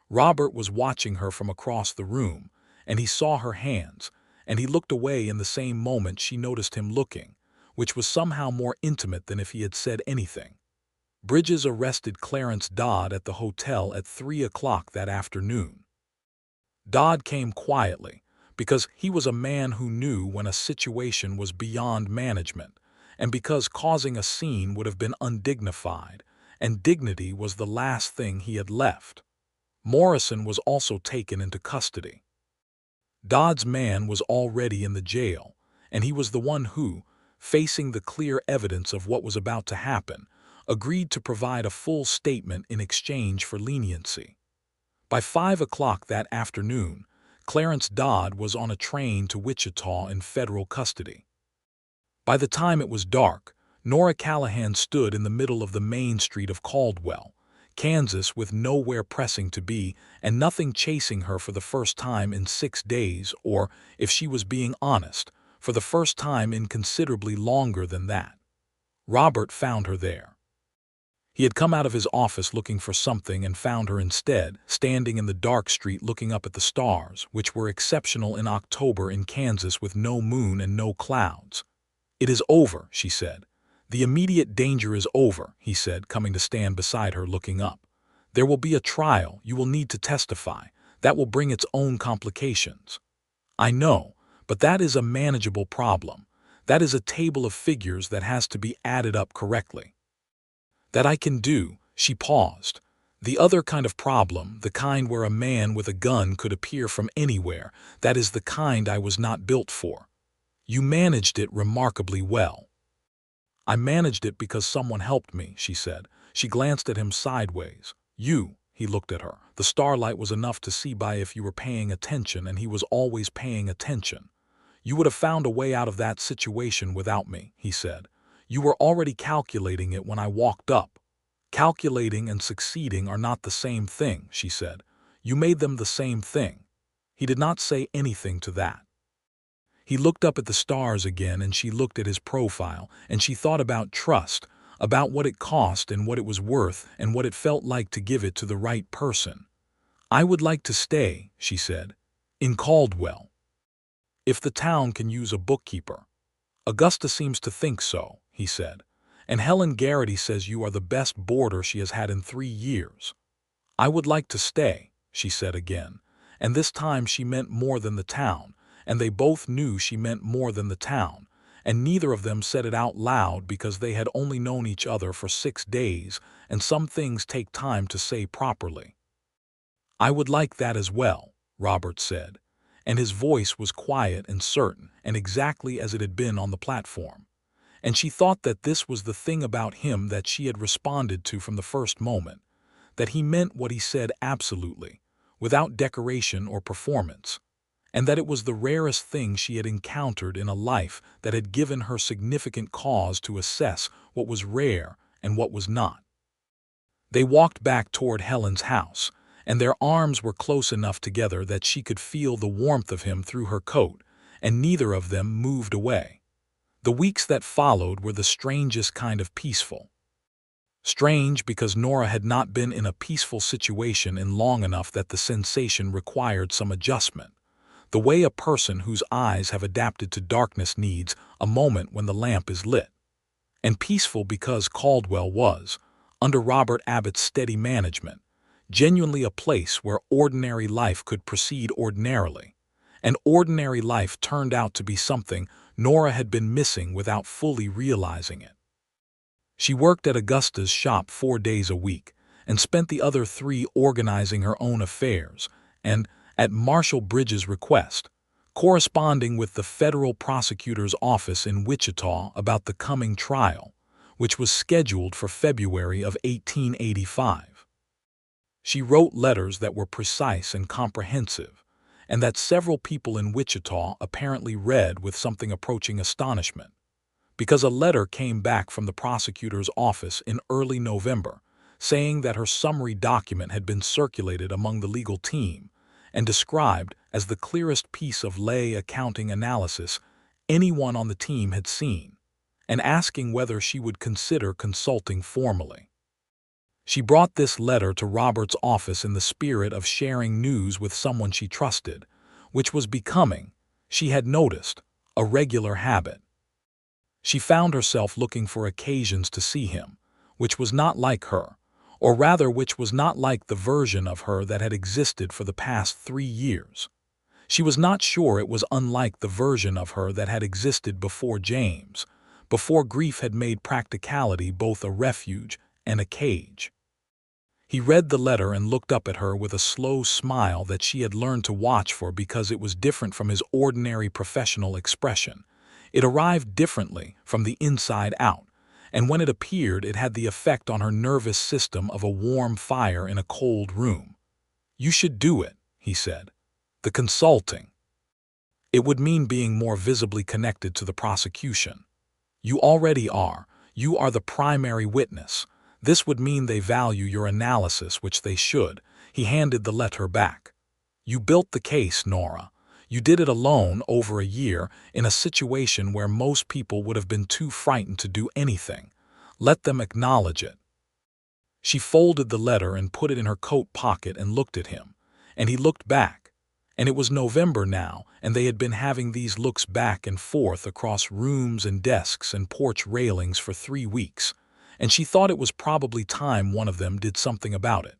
Robert was watching her from across the room, and he saw her hands, and he looked away in the same moment she noticed him looking, which was somehow more intimate than if he had said anything. Bridges arrested Clarence Dodd at the hotel at 3 o'clock that afternoon. Dodd came quietly, because he was a man who knew when a situation was beyond management, and because causing a scene would have been undignified, and dignity was the last thing he had left. Morrison was also taken into custody. Dodd's man was already in the jail, and he was the one who, facing the clear evidence of what was about to happen, agreed to provide a full statement in exchange for leniency. By 5 o'clock that afternoon, Clarence Dodd was on a train to Wichita in federal custody. By the time it was dark, Nora Callahan stood in the middle of the main street of Caldwell, Kansas, with nowhere pressing to be and nothing chasing her for the first time in 6 days, or, if she was being honest, for the first time in considerably longer than that. Robert found her there. He had come out of his office looking for something and found her instead, standing in the dark street looking up at the stars, which were exceptional in October in Kansas with no moon and no clouds. "It is over," she said. "The immediate danger is over," he said, coming to stand beside her looking up. "There will be a trial. You will need to testify. That will bring its own complications." "I know, but that is a manageable problem. That is a table of figures that has to be added up correctly. That I can do, she paused. The other kind of problem, the kind where a man with a gun could appear from anywhere, that is the kind I was not built for. You managed it remarkably well. I managed it because someone helped me, she said. She glanced at him sideways. You, he looked at her. The starlight was enough to see by if you were paying attention, and he was always paying attention. You would have found a way out of that situation without me, he said. You were already calculating it when I walked up. Calculating and succeeding are not the same thing, she said. You made them the same thing. He did not say anything to that. He looked up at the stars again, and she looked at his profile, and she thought about trust, about what it cost and what it was worth and what it felt like to give it to the right person. I would like to stay, she said, in Caldwell. If the town can use a bookkeeper. Augusta seems to think so, he said. And Helen Garrity says you are the best boarder she has had in 3 years. I would like to stay, she said again, and this time she meant more than the town, and they both knew she meant more than the town, and neither of them said it out loud because they had only known each other for 6 days, and some things take time to say properly. I would like that as well, Robert said, and his voice was quiet and certain, and exactly as it had been on the platform. And she thought that this was the thing about him that she had responded to from the first moment, that he meant what he said absolutely, without decoration or performance, and that it was the rarest thing she had encountered in a life that had given her significant cause to assess what was rare and what was not. They walked back toward Helen's house, and their arms were close enough together that she could feel the warmth of him through her coat, and neither of them moved away. The weeks that followed were the strangest kind of peaceful. Strange because Nora had not been in a peaceful situation in long enough that the sensation required some adjustment, the way a person whose eyes have adapted to darkness needs a moment when the lamp is lit. And peaceful because Caldwell was, under Robert Abbott's steady management, genuinely a place where ordinary life could proceed ordinarily, and ordinary life turned out to be something Nora had been missing without fully realizing it. She worked at Augusta's shop 4 days a week and spent the other 3 organizing her own affairs and, at Marshall Bridges' request, corresponding with the federal prosecutor's office in Wichita about the coming trial, which was scheduled for February of 1885. She wrote letters that were precise and comprehensive, and that several people in Wichita apparently read with something approaching astonishment, because a letter came back from the prosecutor's office in early November saying that her summary document had been circulated among the legal team and described as the clearest piece of lay accounting analysis anyone on the team had seen, and asking whether she would consider consulting formally. She brought this letter to Robert's office in the spirit of sharing news with someone she trusted, which was becoming, she had noticed, a regular habit. She found herself looking for occasions to see him, which was not like her, or rather which was not like the version of her that had existed for the past 3 years. She was not sure it was unlike the version of her that had existed before James, before grief had made practicality both a refuge and a cage. He read the letter and looked up at her with a slow smile that she had learned to watch for because it was different from his ordinary professional expression. It arrived differently from the inside out, and when it appeared it had the effect on her nervous system of a warm fire in a cold room. "You should do it," he said. "The consulting. It would mean being more visibly connected to the prosecution. You already are. You are the primary witness. This would mean they value your analysis, which they should." He handed the letter back. "You built the case, Nora. You did it alone over a year in a situation where most people would have been too frightened to do anything. Let them acknowledge it." She folded the letter and put it in her coat pocket and looked at him, and he looked back. And it was November now, and they had been having these looks back and forth across rooms and desks and porch railings for 3 weeks, and she thought it was probably time one of them did something about it.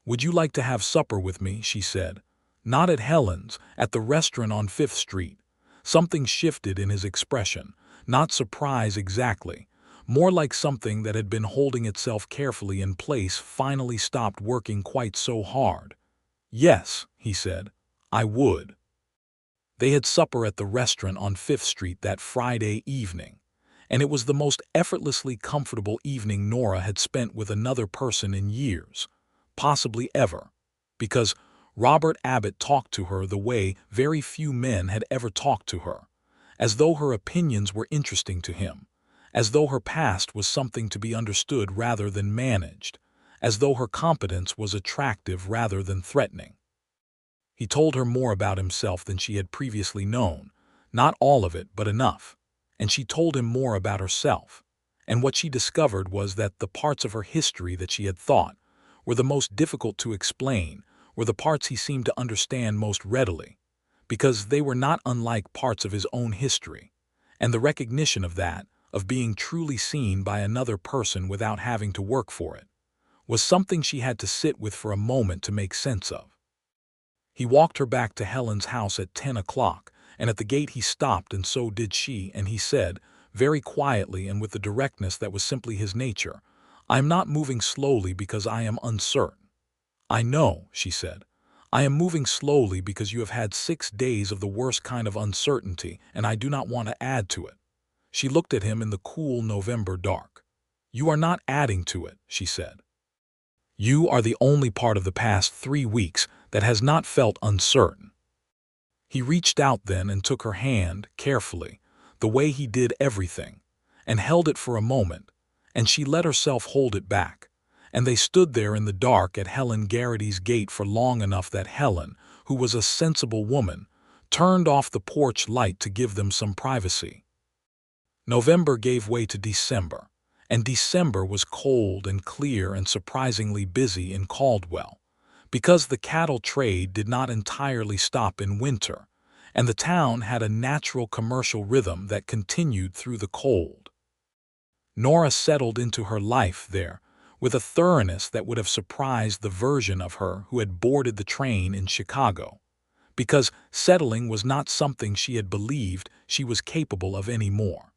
"Would you like to have supper with me?" she said. "Not at Helen's, at the restaurant on 5th Street. Something shifted in his expression, not surprise exactly, more like something that had been holding itself carefully in place finally stopped working quite so hard. "Yes," he said, "I would." They had supper at the restaurant on Fifth Street that Friday evening, and it was the most effortlessly comfortable evening Nora had spent with another person in years, possibly ever, because Robert Abbott talked to her the way very few men had ever talked to her, as though her opinions were interesting to him, as though her past was something to be understood rather than managed, as though her competence was attractive rather than threatening. He told her more about himself than she had previously known, not all of it, but enough, and she told him more about herself, and what she discovered was that the parts of her history that she had thought were the most difficult to explain were the parts he seemed to understand most readily, because they were not unlike parts of his own history, and the recognition of that, of being truly seen by another person without having to work for it, was something she had to sit with for a moment to make sense of. He walked her back to Helen's house at 10 o'clock, and at the gate he stopped, and so did she, and he said, very quietly and with the directness that was simply his nature, "I am not moving slowly because I am uncertain." "I know," she said. "I am moving slowly because you have had 6 days of the worst kind of uncertainty, and I do not want to add to it." She looked at him in the cool November dark. "You are not adding to it," she said. "You are the only part of the past 3 weeks that has not felt uncertain." He reached out then and took her hand, carefully, the way he did everything, and held it for a moment, and she let herself hold it back, and they stood there in the dark at Helen Garrity's gate for long enough that Helen, who was a sensible woman, turned off the porch light to give them some privacy. November gave way to December, and December was cold and clear and surprisingly busy in Caldwell, because the cattle trade did not entirely stop in winter, and the town had a natural commercial rhythm that continued through the cold. Nora settled into her life there with a thoroughness that would have surprised the version of her who had boarded the train in Chicago, because settling was not something she had believed she was capable of anymore.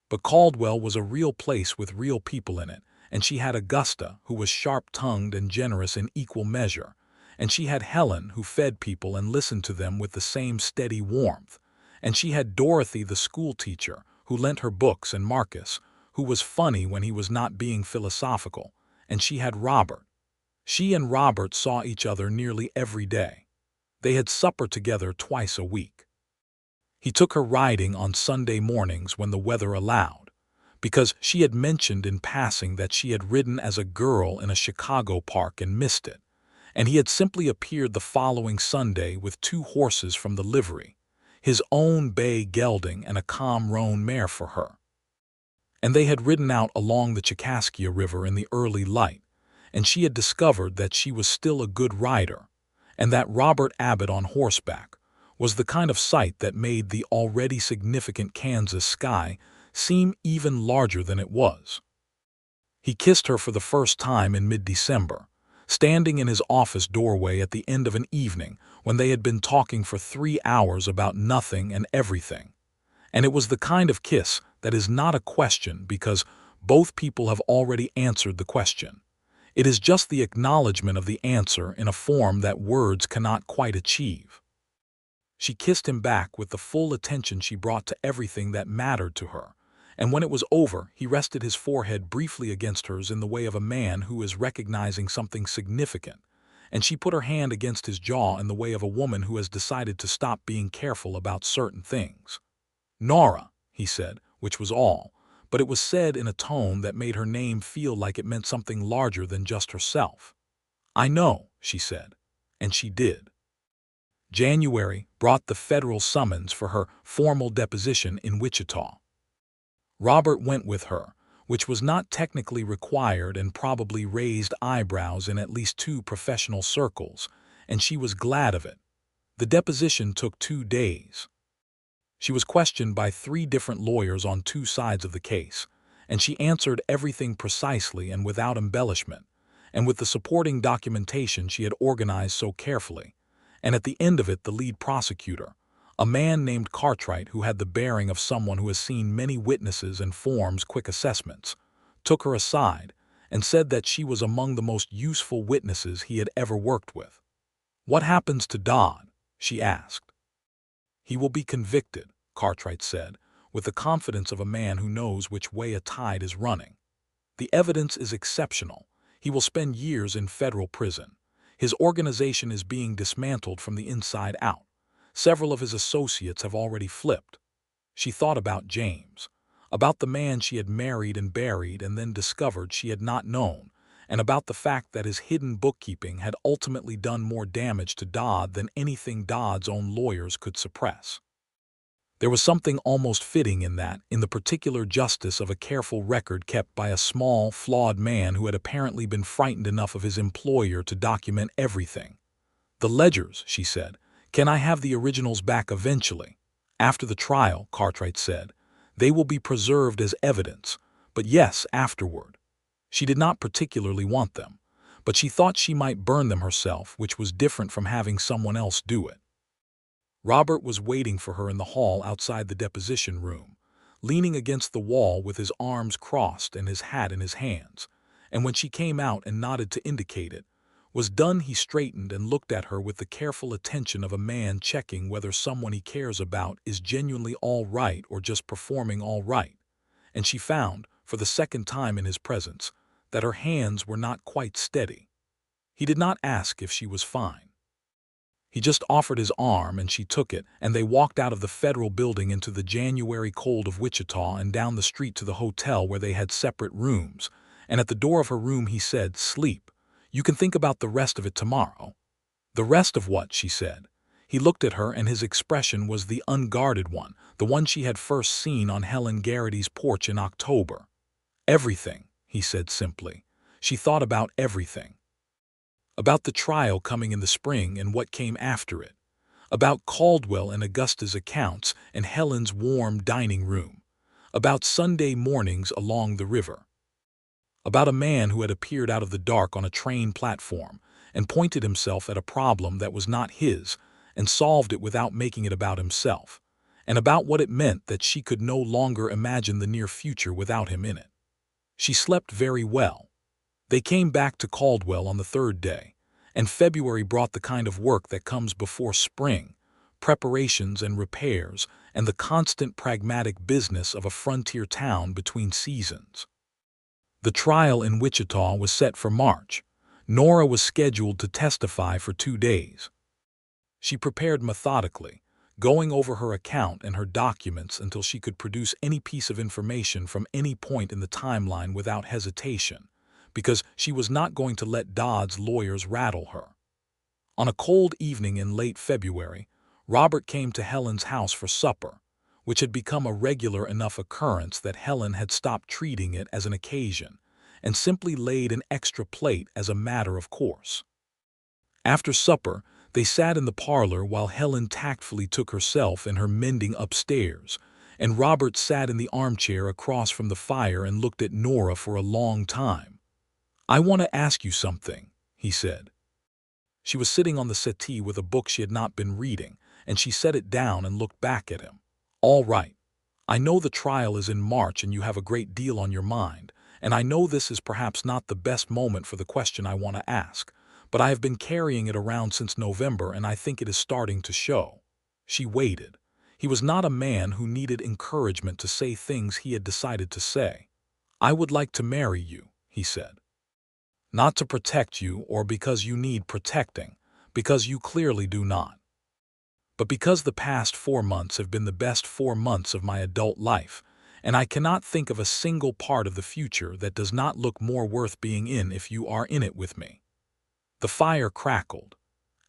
But Caldwell was a real place with real people in it, and she had Augusta, who was sharp-tongued and generous in equal measure, and she had Helen, who fed people and listened to them with the same steady warmth, and she had Dorothy, the schoolteacher, who lent her books, and Marcus, who was funny when he was not being philosophical, and she had Robert. She and Robert saw each other nearly every day. They had supper together twice a week. He took her riding on Sunday mornings when the weather allowed, because she had mentioned in passing that she had ridden as a girl in a Chicago park and missed it, and he had simply appeared the following Sunday with 2 horses from the livery, his own bay gelding and a calm roan mare for her. And they had ridden out along the Kaskaskia River in the early light, and she had discovered that she was still a good rider, and that Robert Abbott on horseback was the kind of sight that made the already significant Kansas sky seem even larger than it was. He kissed her for the first time in mid-December, standing in his office doorway at the end of an evening when they had been talking for 3 hours about nothing and everything. And it was the kind of kiss that is not a question because both people have already answered the question. It is just the acknowledgement of the answer in a form that words cannot quite achieve. She kissed him back with the full attention she brought to everything that mattered to her, and when it was over, he rested his forehead briefly against hers in the way of a man who is recognizing something significant, and she put her hand against his jaw in the way of a woman who has decided to stop being careful about certain things. "Nora," he said, which was all, but it was said in a tone that made her name feel like it meant something larger than just herself. "I know," she said, and she did. January brought the federal summons for her formal deposition in Wichita. Robert went with her, which was not technically required and probably raised eyebrows in at least 2 professional circles, and she was glad of it. The deposition took 2 days. She was questioned by 3 different lawyers on 2 sides of the case, and she answered everything precisely and without embellishment, and with the supporting documentation she had organized so carefully. And at the end of it, the lead prosecutor, A man named Cartwright, who had the bearing of someone who has seen many witnesses and forms quick assessments, took her aside and said that she was among the most useful witnesses he had ever worked with. "What happens to Dodd?" she asked. "He will be convicted," Cartwright said, with the confidence of a man who knows which way a tide is running. "The evidence is exceptional. He will spend years in federal prison. His organization is being dismantled from the inside out. Several of his associates have already flipped." She thought about James, about the man she had married and buried and then discovered she had not known, and about the fact that his hidden bookkeeping had ultimately done more damage to Dodd than anything Dodd's own lawyers could suppress. There was something almost fitting in that, in the particular justice of a careful record kept by a small, flawed man who had apparently been frightened enough of his employer to document everything. "The ledgers," she said. "Can I have the originals back eventually?" "After the trial," Cartwright said. "They will be preserved as evidence, but yes, afterward." She did not particularly want them, but she thought she might burn them herself, which was different from having someone else do it. Robert was waiting for her in the hall outside the deposition room, leaning against the wall with his arms crossed and his hat in his hands, and when she came out and nodded to indicate it, was done, he straightened and looked at her with the careful attention of a man checking whether someone he cares about is genuinely all right or just performing all right, and she found, for the second time in his presence, that her hands were not quite steady. He did not ask if she was fine. He just offered his arm and she took it, and they walked out of the federal building into the January cold of Wichita and down the street to the hotel where they had separate rooms, and at the door of her room he said, "Sleep. You can think about the rest of it tomorrow." "The rest of what?" she said. He looked at her and his expression was the unguarded one, the one she had first seen on Helen Garrity's porch in October. "Everything," he said simply. She thought about everything. About the trial coming in the spring and what came after it. About Caldwell and Augusta's accounts and Helen's warm dining room. About Sunday mornings along the river. About a man who had appeared out of the dark on a train platform and pointed himself at a problem that was not his and solved it without making it about himself, and about what it meant that she could no longer imagine the near future without him in it. She slept very well. They came back to Caldwell on the third day, and February brought the kind of work that comes before spring, preparations and repairs, and the constant pragmatic business of a frontier town between seasons. The trial in Wichita was set for March. Nora was scheduled to testify for 2 days. She prepared methodically, going over her account and her documents until she could produce any piece of information from any point in the timeline without hesitation, because she was not going to let Dodd's lawyers rattle her. On a cold evening in late February, Robert came to Helen's house for supper, which had become a regular enough occurrence that Helen had stopped treating it as an occasion and simply laid an extra plate as a matter of course. After supper, they sat in the parlor while Helen tactfully took herself and her mending upstairs, and Robert sat in the armchair across from the fire and looked at Nora for a long time. "I want to ask you something," he said. She was sitting on the settee with a book she had not been reading, and she set it down and looked back at him. "All right. I know the trial is in March and you have a great deal on your mind, and I know this is perhaps not the best moment for the question I want to ask, but I have been carrying it around since November and I think it is starting to show." She waited. He was not a man who needed encouragement to say things he had decided to say. "I would like to marry you," he said. "Not to protect you or because you need protecting, because you clearly do not. But because the past 4 months have been the best 4 months of my adult life, and I cannot think of a single part of the future that does not look more worth being in if you are in it with me." The fire crackled.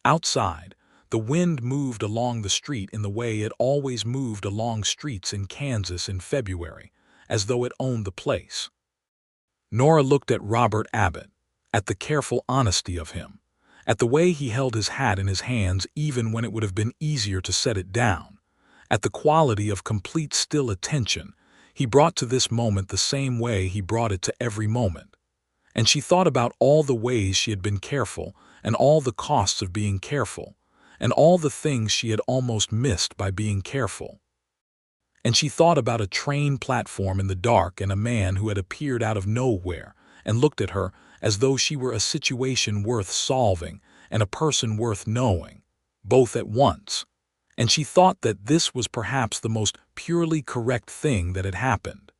Outside, the wind moved along the street in the way it always moved along streets in Kansas in February, as though it owned the place. Nora looked at Robert Abbott, at the careful honesty of him, at the way he held his hat in his hands even when it would have been easier to set it down, at the quality of complete still attention he brought to this moment the same way he brought it to every moment. And she thought about all the ways she had been careful and all the costs of being careful, and all the things she had almost missed by being careful. And she thought about a train platform in the dark and a man who had appeared out of nowhere and looked at her as though she were a situation worth solving and a person worth knowing, both at once. And she thought that this was perhaps the most purely correct thing that had happened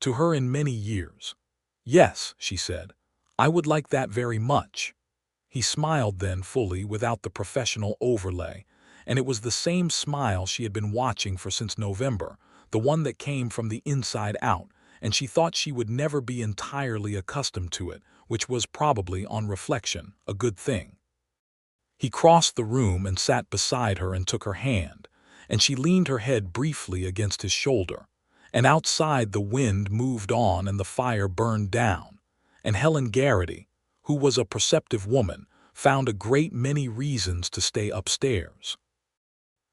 to her in many years. "Yes," she said, "I would like that very much." He smiled then fully without the professional overlay, and it was the same smile she had been watching for since November, the one that came from the inside out, and she thought she would never be entirely accustomed to it, which was probably, on reflection, a good thing. He crossed the room and sat beside her and took her hand, and she leaned her head briefly against his shoulder, and outside the wind moved on and the fire burned down, and Helen Garrity, who was a perceptive woman, found a great many reasons to stay upstairs.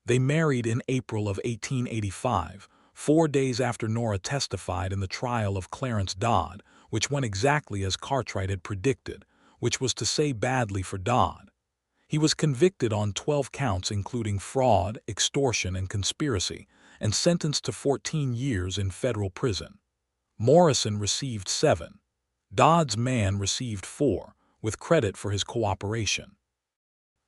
They married in April of 1885, 4 days after Nora testified in the trial of Clarence Dodd, which went exactly as Cartwright had predicted, which was to say badly for Dodd. He was convicted on 12 counts including fraud, extortion, and conspiracy, and sentenced to 14 years in federal prison. Morrison received 7. Dodd's man received 4, with credit for his cooperation.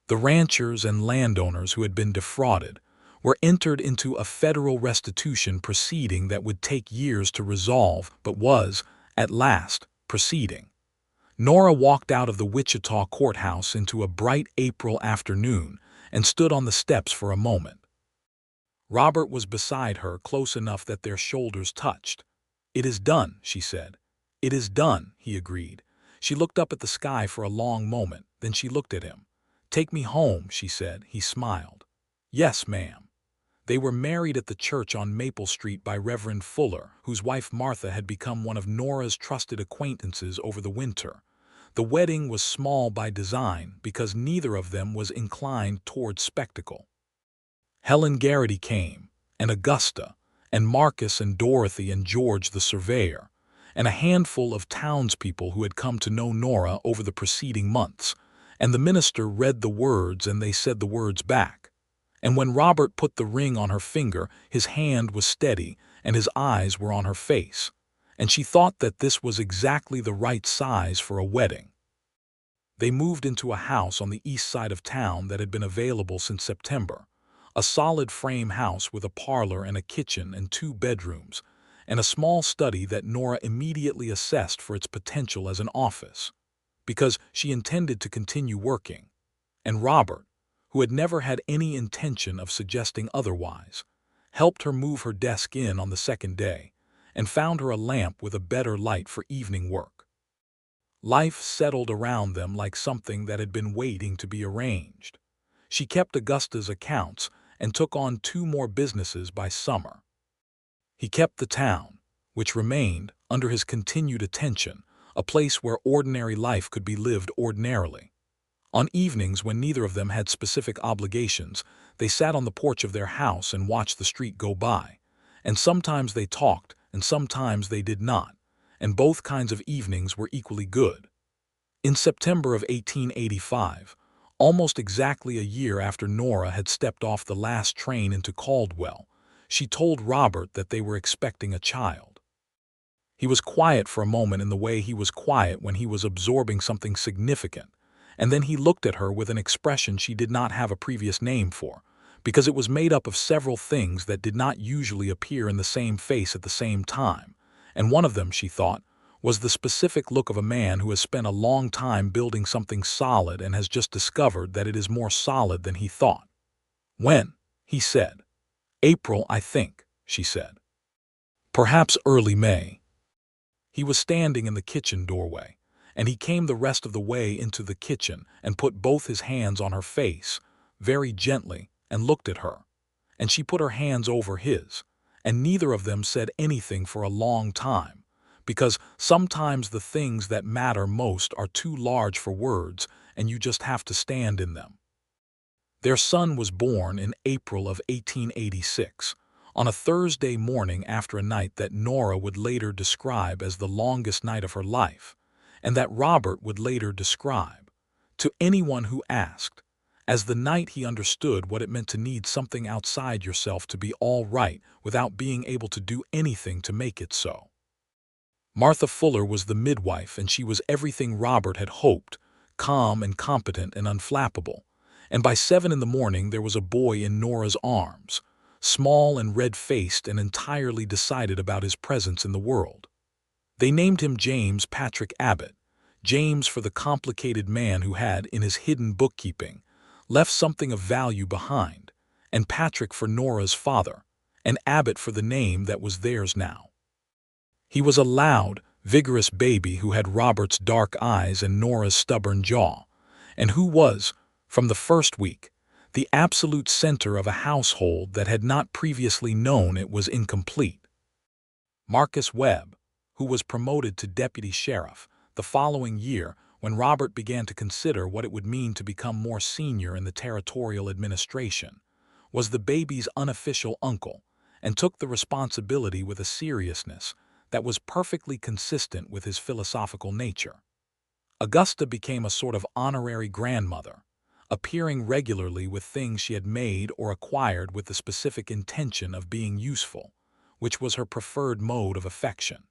The ranchers and landowners who had been defrauded were entered into a federal restitution proceeding that would take years to resolve but was, at last, proceeding. Nora walked out of the Wichita courthouse into a bright April afternoon and stood on the steps for a moment. Robert was beside her, close enough that their shoulders touched. "It is done," she said. "It is done," he agreed. She looked up at the sky for a long moment, then she looked at him. "Take me home," she said. He smiled. "Yes, ma'am." They were married at the church on Maple Street by Reverend Fuller, whose wife Martha had become one of Nora's trusted acquaintances over the winter. The wedding was small by design because neither of them was inclined toward spectacle. Helen Garrity came, and Augusta, and Marcus and Dorothy and George the surveyor, and a handful of townspeople who had come to know Nora over the preceding months, and the minister read the words and they said the words back. And when Robert put the ring on her finger, his hand was steady and his eyes were on her face, and she thought that this was exactly the right size for a wedding. They moved into a house on the east side of town that had been available since September, a solid frame house with a parlor and a kitchen and 2 bedrooms, and a small study that Nora immediately assessed for its potential as an office, because she intended to continue working. And Robert, who had never had any intention of suggesting otherwise, helped her move her desk in on the second day, and found her a lamp with a better light for evening work. Life settled around them like something that had been waiting to be arranged. She kept Augusta's accounts and took on 2 more businesses by summer. He kept the town, which remained, under his continued attention, a place where ordinary life could be lived ordinarily. On evenings when neither of them had specific obligations, they sat on the porch of their house and watched the street go by, and sometimes they talked and sometimes they did not, and both kinds of evenings were equally good. In September of 1885, almost exactly a year after Nora had stepped off the last train into Caldwell, she told Robert that they were expecting a child. He was quiet for a moment in the way he was quiet when he was absorbing something significant, and then he looked at her with an expression she did not have a previous name for, because it was made up of several things that did not usually appear in the same face at the same time, and one of them, she thought, was the specific look of a man who has spent a long time building something solid and has just discovered that it is more solid than he thought. "When?" he said. "April, I think," she said. "Perhaps early May." He was standing in the kitchen doorway, and he came the rest of the way into the kitchen and put both his hands on her face, very gently, and looked at her, and she put her hands over his, and neither of them said anything for a long time, because sometimes the things that matter most are too large for words and you just have to stand in them. Their son was born in April of 1886, on a Thursday morning after a night that Nora would later describe as the longest night of her life, and that Robert would later describe, to anyone who asked, As the night he understood what it meant to need something outside yourself to be all right without being able to do anything to make it so. Martha Fuller was the midwife, and she was everything Robert had hoped, calm and competent and unflappable. And by 7 in the morning there was a boy in Nora's arms, small and red-faced and entirely decided about his presence in the world. They named him James Patrick Abbott, James for the complicated man who had, in his hidden bookkeeping, left something of value behind, and Patrick for Nora's father, and Abbott for the name that was theirs now. He was a loud, vigorous baby who had Robert's dark eyes and Nora's stubborn jaw, and who was, from the first week, the absolute center of a household that had not previously known it was incomplete. Marcus Webb, who was promoted to deputy sheriff the following year when Robert began to consider what it would mean to become more senior in the territorial administration, was the baby's unofficial uncle and took the responsibility with a seriousness that was perfectly consistent with his philosophical nature. Augusta became a sort of honorary grandmother, appearing regularly with things she had made or acquired with the specific intention of being useful, which was her preferred mode of affection.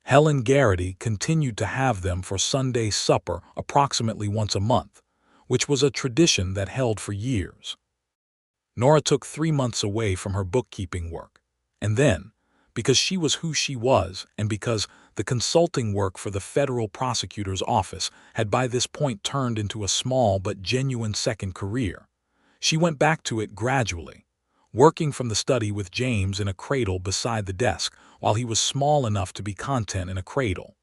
Helen Garrity continued to have them for Sunday supper approximately once a month, which was a tradition that held for years. Nora took 3 months away from her bookkeeping work, and then, because she was who she was and because the consulting work for the federal prosecutor's office had by this point turned into a small but genuine second career, she went back to it gradually, working from the study with James in a cradle beside the desk while he was small enough to be content in a cradle,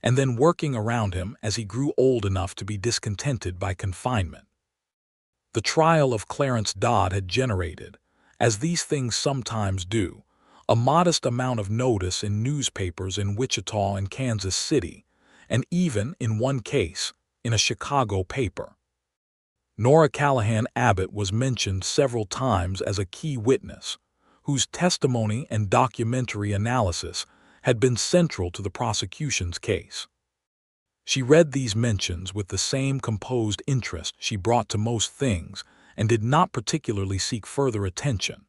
and then working around him as he grew old enough to be discontented by confinement. The trial of Clarence Dodd had generated, as these things sometimes do, a modest amount of notice in newspapers in Wichita and Kansas City, and even, in one case, in a Chicago paper. Nora Callahan Abbott was mentioned several times as a key witness, whose testimony and documentary analysis had been central to the prosecution's case. She read these mentions with the same composed interest she brought to most things and did not particularly seek further attention.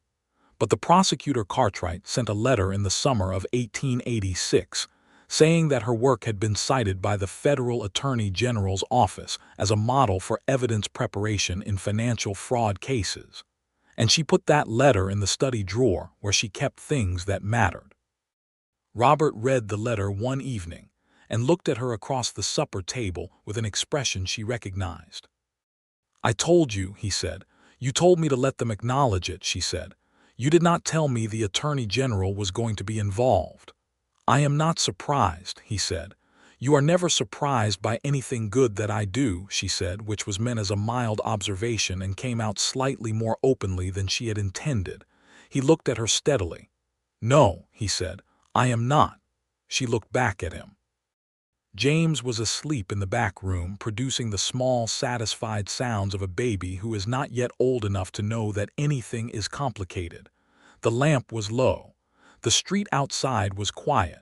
But the prosecutor Cartwright sent a letter in the summer of 1886 saying that her work had been cited by the Federal Attorney General's office as a model for evidence preparation in financial fraud cases, and she put that letter in the study drawer where she kept things that mattered. Robert read the letter one evening and looked at her across the supper table with an expression she recognized. "I told you," he said. "You told me to let them acknowledge it," she said. "You did not tell me the Attorney General was going to be involved." "I am not surprised," he said. "You are never surprised by anything good that I do," she said, which was meant as a mild observation and came out slightly more openly than she had intended. He looked at her steadily. "No," he said, "I am not." She looked back at him. James was asleep in the back room, producing the small, satisfied sounds of a baby who is not yet old enough to know that anything is complicated. The lamp was low. The street outside was quiet.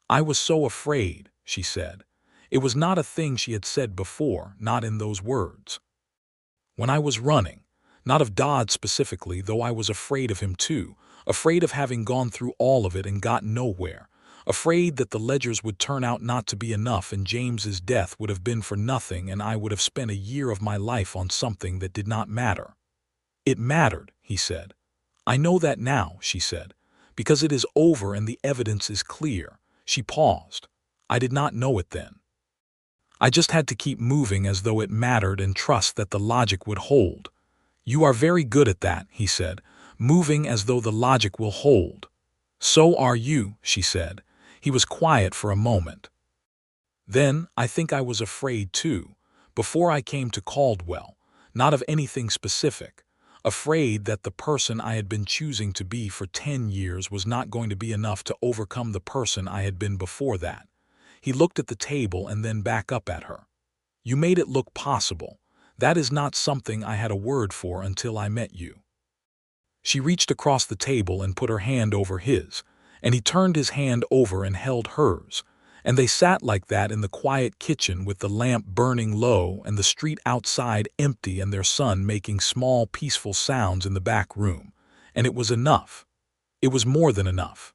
"I was so afraid," she said. It was not a thing she had said before, not in those words. "When I was running, not of Dodd specifically, though I was afraid of him too, afraid of having gone through all of it and got nowhere, afraid that the ledgers would turn out not to be enough and James's death would have been for nothing and I would have spent a year of my life on something that did not matter." "It mattered," he said. "I know that now," she said, "because it is over and the evidence is clear." She paused. "I did not know it then. I just had to keep moving as though it mattered and trust that the logic would hold." "You are very good at that," he said, "moving as though the logic will hold." "So are you," she said. He was quiet for a moment. "Then I think I was afraid too, before I came to Caldwell, not of anything specific, afraid that the person I had been choosing to be for 10 years was not going to be enough to overcome the person I had been before that." He looked at the table and then back up at her. "You made it look possible. That is not something I had a word for until I met you." She reached across the table and put her hand over his, and he turned his hand over and held hers, And they sat like that in the quiet kitchen with the lamp burning low and the street outside empty and their son making small, peaceful sounds in the back room. And it was enough. It was more than enough.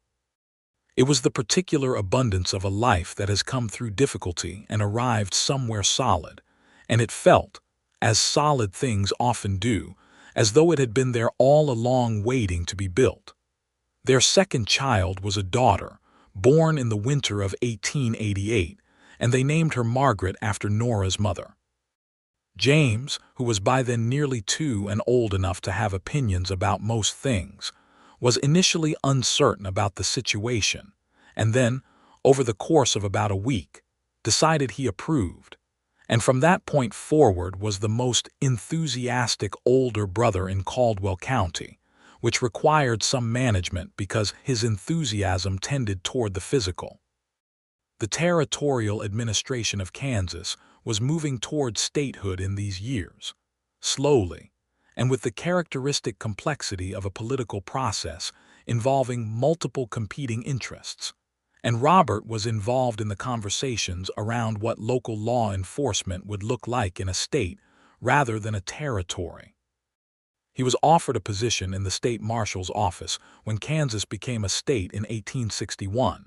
It was the particular abundance of a life that has come through difficulty and arrived somewhere solid, and it felt, as solid things often do, as though it had been there all along waiting to be built. Their second child was a daughter, born in the winter of 1888, and they named her Margaret after Nora's mother. James, who was by then nearly 2 and old enough to have opinions about most things, was initially uncertain about the situation, and then, over the course of about a week, decided he approved, and from that point forward was the most enthusiastic older brother in Caldwell County, which required some management because his enthusiasm tended toward the physical. The territorial administration of Kansas was moving toward statehood in these years, slowly, and with the characteristic complexity of a political process involving multiple competing interests, and Robert was involved in the conversations around what local law enforcement would look like in a state rather than a territory. He was offered a position in the state marshal's office when Kansas became a state in 1861.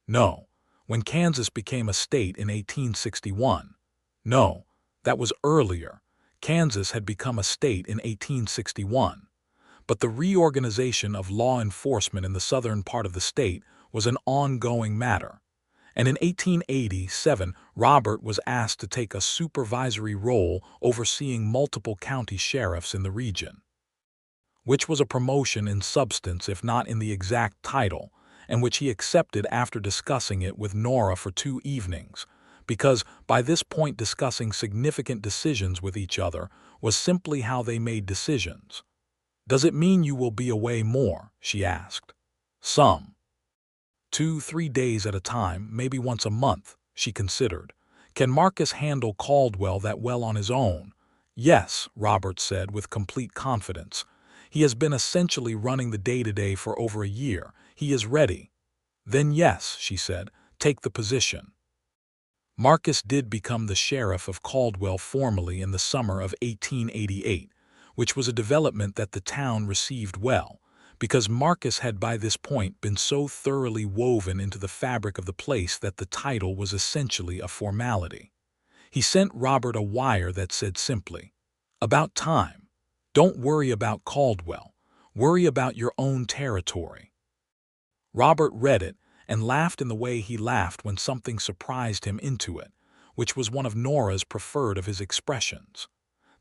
No, when Kansas became a state in 1861. No, that was earlier. Kansas had become a state in 1861, but the reorganization of law enforcement in the southern part of the state was an ongoing matter, and in 1887 Robert was asked to take a supervisory role overseeing multiple county sheriffs in the region, which was a promotion in substance if not in the exact title, and which he accepted after discussing it with Nora for 2 evenings, because by this point discussing significant decisions with each other was simply how they made decisions. "Does it mean you will be away more?" she asked. "Some. 2-3 days at a time, maybe once a month," she considered. "Can Marcus handle Caldwell that well on his own?" "Yes," Robert said with complete confidence. "He has been essentially running the day-to-day for over a year. He is ready." "Then yes," she said, "take the position." Marcus did become the sheriff of Caldwell formally in the summer of 1888, which was a development that the town received well, because Marcus had by this point been so thoroughly woven into the fabric of the place that the title was essentially a formality. He sent Robert a wire that said simply, "About time. Don't worry about Caldwell. Worry about your own territory." Robert read it and laughed in the way he laughed when something surprised him into it, which was one of Nora's preferred of his expressions.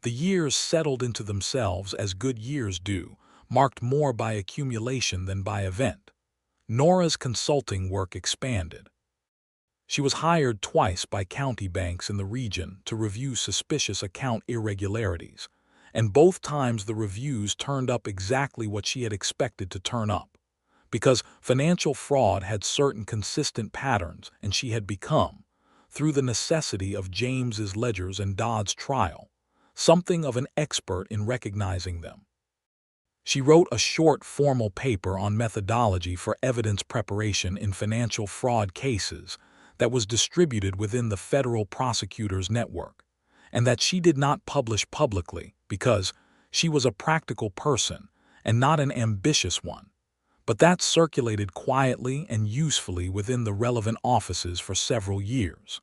The years settled into themselves as good years do, marked more by accumulation than by event. Nora's consulting work expanded. She was hired twice by county banks in the region to review suspicious account irregularities, and both times the reviews turned up exactly what she had expected to turn up, because financial fraud had certain consistent patterns and she had become, through the necessity of James's ledgers and Dodd's trial, something of an expert in recognizing them. She wrote a short formal paper on methodology for evidence preparation in financial fraud cases that was distributed within the federal prosecutors' network, and that she did not publish publicly because she was a practical person and not an ambitious one, but that circulated quietly and usefully within the relevant offices for several years.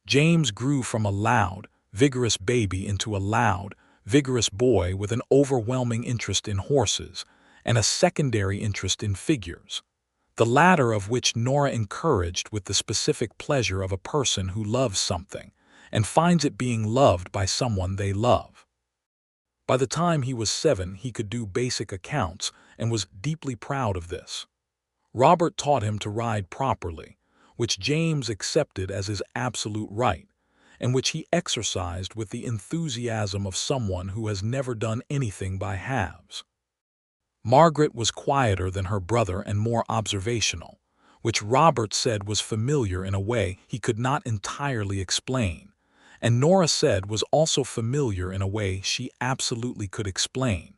James grew from a loud, vigorous baby into a loud, vigorous boy with an overwhelming interest in horses and a secondary interest in figures, the latter of which Nora encouraged with the specific pleasure of a person who loves something and finds it being loved by someone they love. By the time he was 7, he could do basic accounts and was deeply proud of this. Robert taught him to ride properly, which James accepted as his absolute right, and which he exercised with the enthusiasm of someone who has never done anything by halves. Margaret was quieter than her brother and more observational, which Robert said was familiar in a way he could not entirely explain, and Nora said was also familiar in a way she absolutely could explain,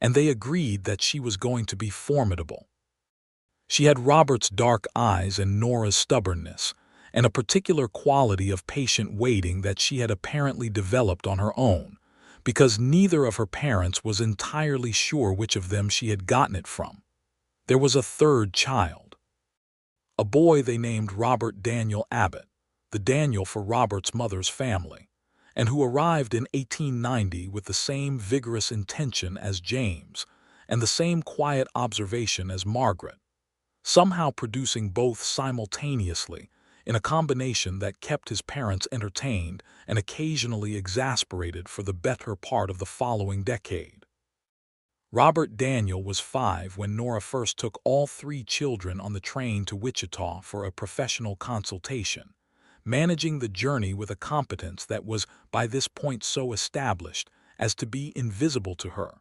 and they agreed that she was going to be formidable. She had Robert's dark eyes and Nora's stubbornness, and a particular quality of patient waiting that she had apparently developed on her own, because neither of her parents was entirely sure which of them she had gotten it from. There was a third child, a boy they named Robert Daniel Abbott, the Daniel for Robert's mother's family, and who arrived in 1890 with the same vigorous intention as James and the same quiet observation as Margaret, somehow producing both simultaneously in a combination that kept his parents entertained and occasionally exasperated for the better part of the following decade. Robert Daniel was 5 when Nora first took all 3 children on the train to Wichita for a professional consultation, managing the journey with a competence that was by this point so established as to be invisible to her,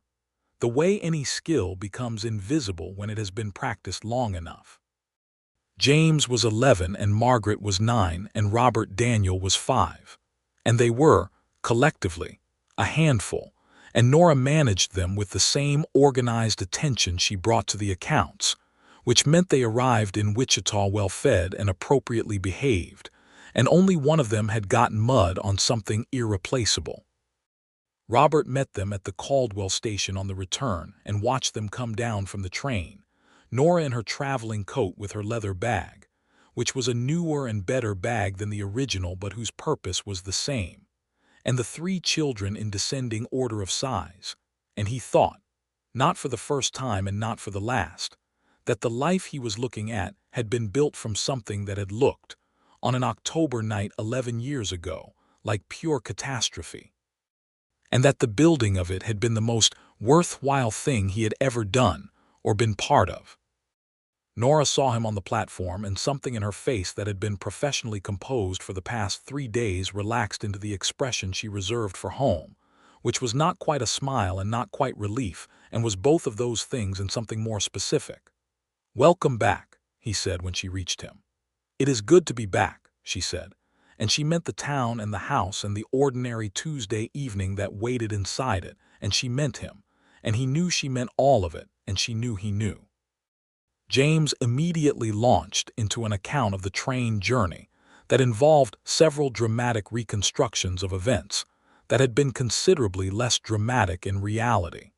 the way any skill becomes invisible when it has been practiced long enough. James was 11 and Margaret was 9 and Robert Daniel was 5, and they were, collectively, a handful, and Nora managed them with the same organized attention she brought to the accounts, which meant they arrived in Wichita well-fed and appropriately behaved, and only one of them had gotten mud on something irreplaceable. Robert met them at the Caldwell station on the return and watched them come down from the train, Nora in her traveling coat with her leather bag, which was a newer and better bag than the original but whose purpose was the same, and the 3 children in descending order of size, and he thought, not for the first time and not for the last, that the life he was looking at had been built from something that had looked, on an October night 11 years ago, like pure catastrophe, and that the building of it had been the most worthwhile thing he had ever done or been part of. Nora saw him on the platform, and something in her face that had been professionally composed for the past 3 days relaxed into the expression she reserved for home, which was not quite a smile and not quite relief, and was both of those things and something more specific. "Welcome back," he said when she reached him. "It is good to be back," she said, and she meant the town and the house and the ordinary Tuesday evening that waited inside it, and she meant him, and he knew she meant all of it, and she knew he knew. James immediately launched into an account of the train journey that involved several dramatic reconstructions of events that had been considerably less dramatic in reality.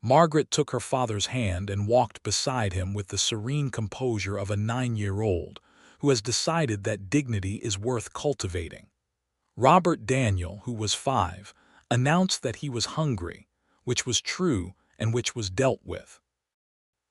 Margaret took her father's hand and walked beside him with the serene composure of a 9-year-old who has decided that dignity is worth cultivating. Robert Daniel, who was 5, announced that he was hungry, which was true and which was dealt with.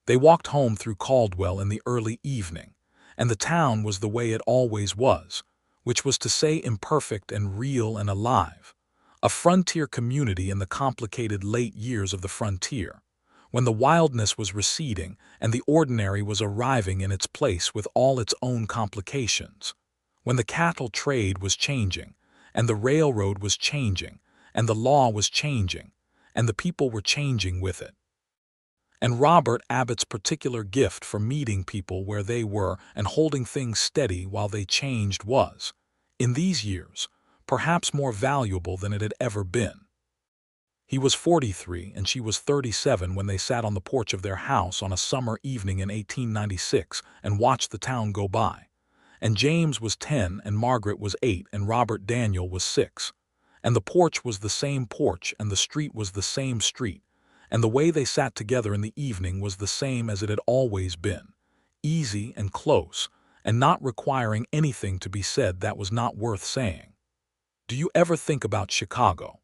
They walked home through Caldwell in the early evening, and the town was the way it always was, which was to say imperfect and real and alive, a frontier community in the complicated late years of the frontier, when the wildness was receding and the ordinary was arriving in its place with all its own complications, when the cattle trade was changing, and the railroad was changing, and the law was changing, and the people were changing with it. And Robert Abbott's particular gift for meeting people where they were and holding things steady while they changed was, in these years, perhaps more valuable than it had ever been. He was 43 and she was 37 when they sat on the porch of their house on a summer evening in 1896 and watched the town go by. And James was 10 and Margaret was 8 and Robert Daniel was 6. And the porch was the same porch and the street was the same street. And the way they sat together in the evening was the same as it had always been, easy and close, and not requiring anything to be said that was not worth saying. "Do you ever think about Chicago?"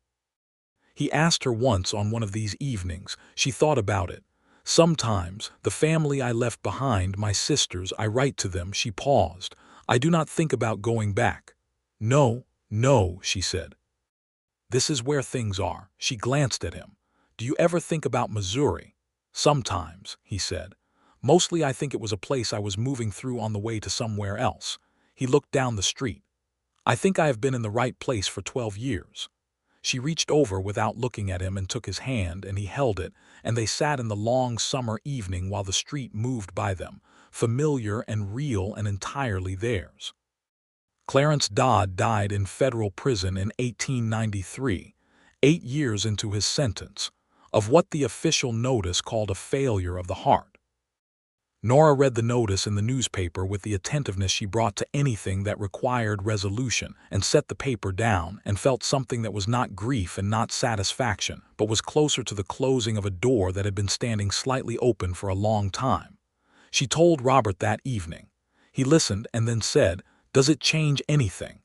He asked her once on one of these evenings. She thought about it. "Sometimes, the family I left behind, my sisters, I write to them." She paused. "I do not think about going back." "No, no," she said. "This is where things are." She glanced at him. "Do you ever think about Missouri?" "Sometimes," he said. "Mostly I think it was a place I was moving through on the way to somewhere else." He looked down the street. "I think I have been in the right place for 12 years. She reached over without looking at him and took his hand, and he held it, and they sat in the long summer evening while the street moved by them, familiar and real and entirely theirs. Clarence Dodd died in federal prison in 1893, 8 years into his sentence, of what the official notice called a failure of the heart. Nora read the notice in the newspaper with the attentiveness she brought to anything that required resolution, and set the paper down and felt something that was not grief and not satisfaction, but was closer to the closing of a door that had been standing slightly open for a long time. She told Robert that evening. He listened and then said, "Does it change anything?"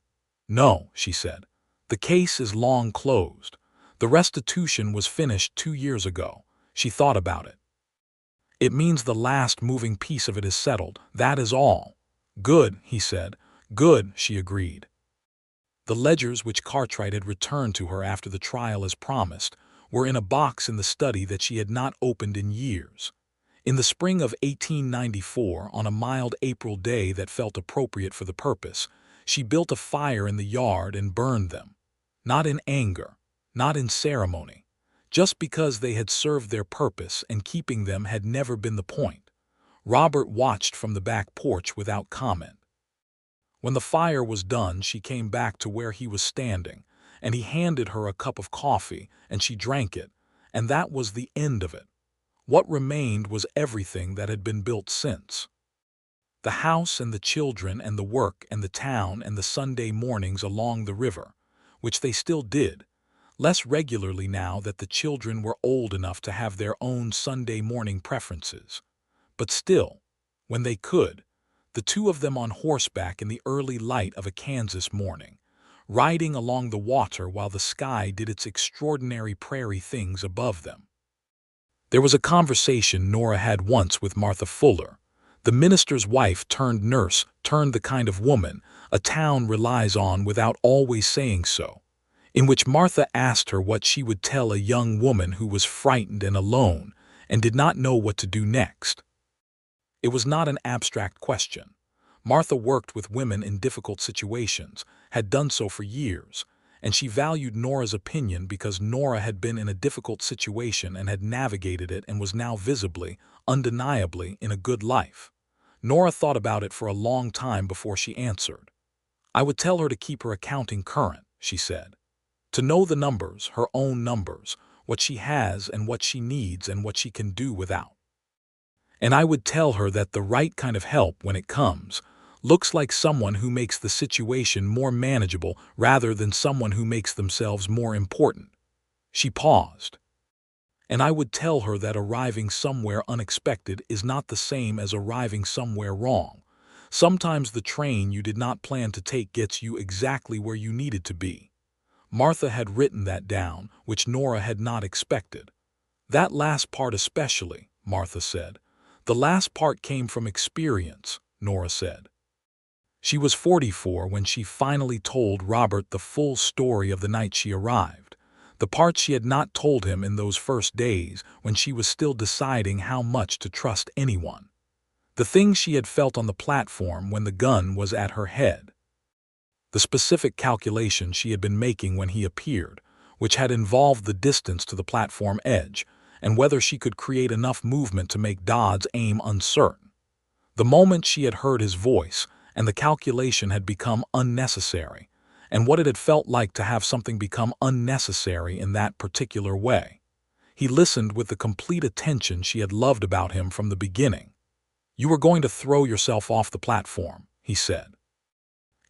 "No," she said. "The case is long closed. The restitution was finished 2 years ago." She thought about it. "It means the last moving piece of it is settled, that is all." "Good," he said. "Good," she agreed. The ledgers which Cartwright had returned to her after the trial as promised were in a box in the study that she had not opened in years. In the spring of 1894, on a mild April day that felt appropriate for the purpose, she built a fire in the yard and burned them. Not in anger, not in ceremony, just because they had served their purpose and keeping them had never been the point. Robert watched from the back porch without comment. When the fire was done, she came back to where he was standing, and he handed her a cup of coffee, and she drank it, and that was the end of it. What remained was everything that had been built since. The house and the children and the work and the town and the Sunday mornings along the river, which they still did, less regularly now that the children were old enough to have their own Sunday morning preferences. But still, when they could, the two of them on horseback in the early light of a Kansas morning, riding along the water while the sky did its extraordinary prairie things above them. There was a conversation Nora had once with Martha Fuller, the minister's wife turned nurse turned the kind of woman a town relies on without always saying so, in which Martha asked her what she would tell a young woman who was frightened and alone and did not know what to do next. It was not an abstract question. Martha worked with women in difficult situations, had done so for years, and she valued Nora's opinion because Nora had been in a difficult situation and had navigated it and was now visibly, undeniably, in a good life. Nora thought about it for a long time before she answered. "I would tell her to keep her accounting current," she said. "To know the numbers, her own numbers, what she has and what she needs and what she can do without. And I would tell her that the right kind of help, when it comes, looks like someone who makes the situation more manageable rather than someone who makes themselves more important." She paused. "And I would tell her that arriving somewhere unexpected is not the same as arriving somewhere wrong. Sometimes the train you did not plan to take gets you exactly where you needed to be." Martha had written that down, which Nora had not expected. "That last part especially," Martha said. "The last part came from experience," Nora said. She was 44 when she finally told Robert the full story of the night she arrived, the part she had not told him in those first days when she was still deciding how much to trust anyone, the things she had felt on the platform when the gun was at her head, the specific calculation she had been making when he appeared, which had involved the distance to the platform edge, and whether she could create enough movement to make Dodd's aim uncertain. The moment she had heard his voice, and the calculation had become unnecessary, and what it had felt like to have something become unnecessary in that particular way. He listened with the complete attention she had loved about him from the beginning. "You were going to throw yourself off the platform," he said.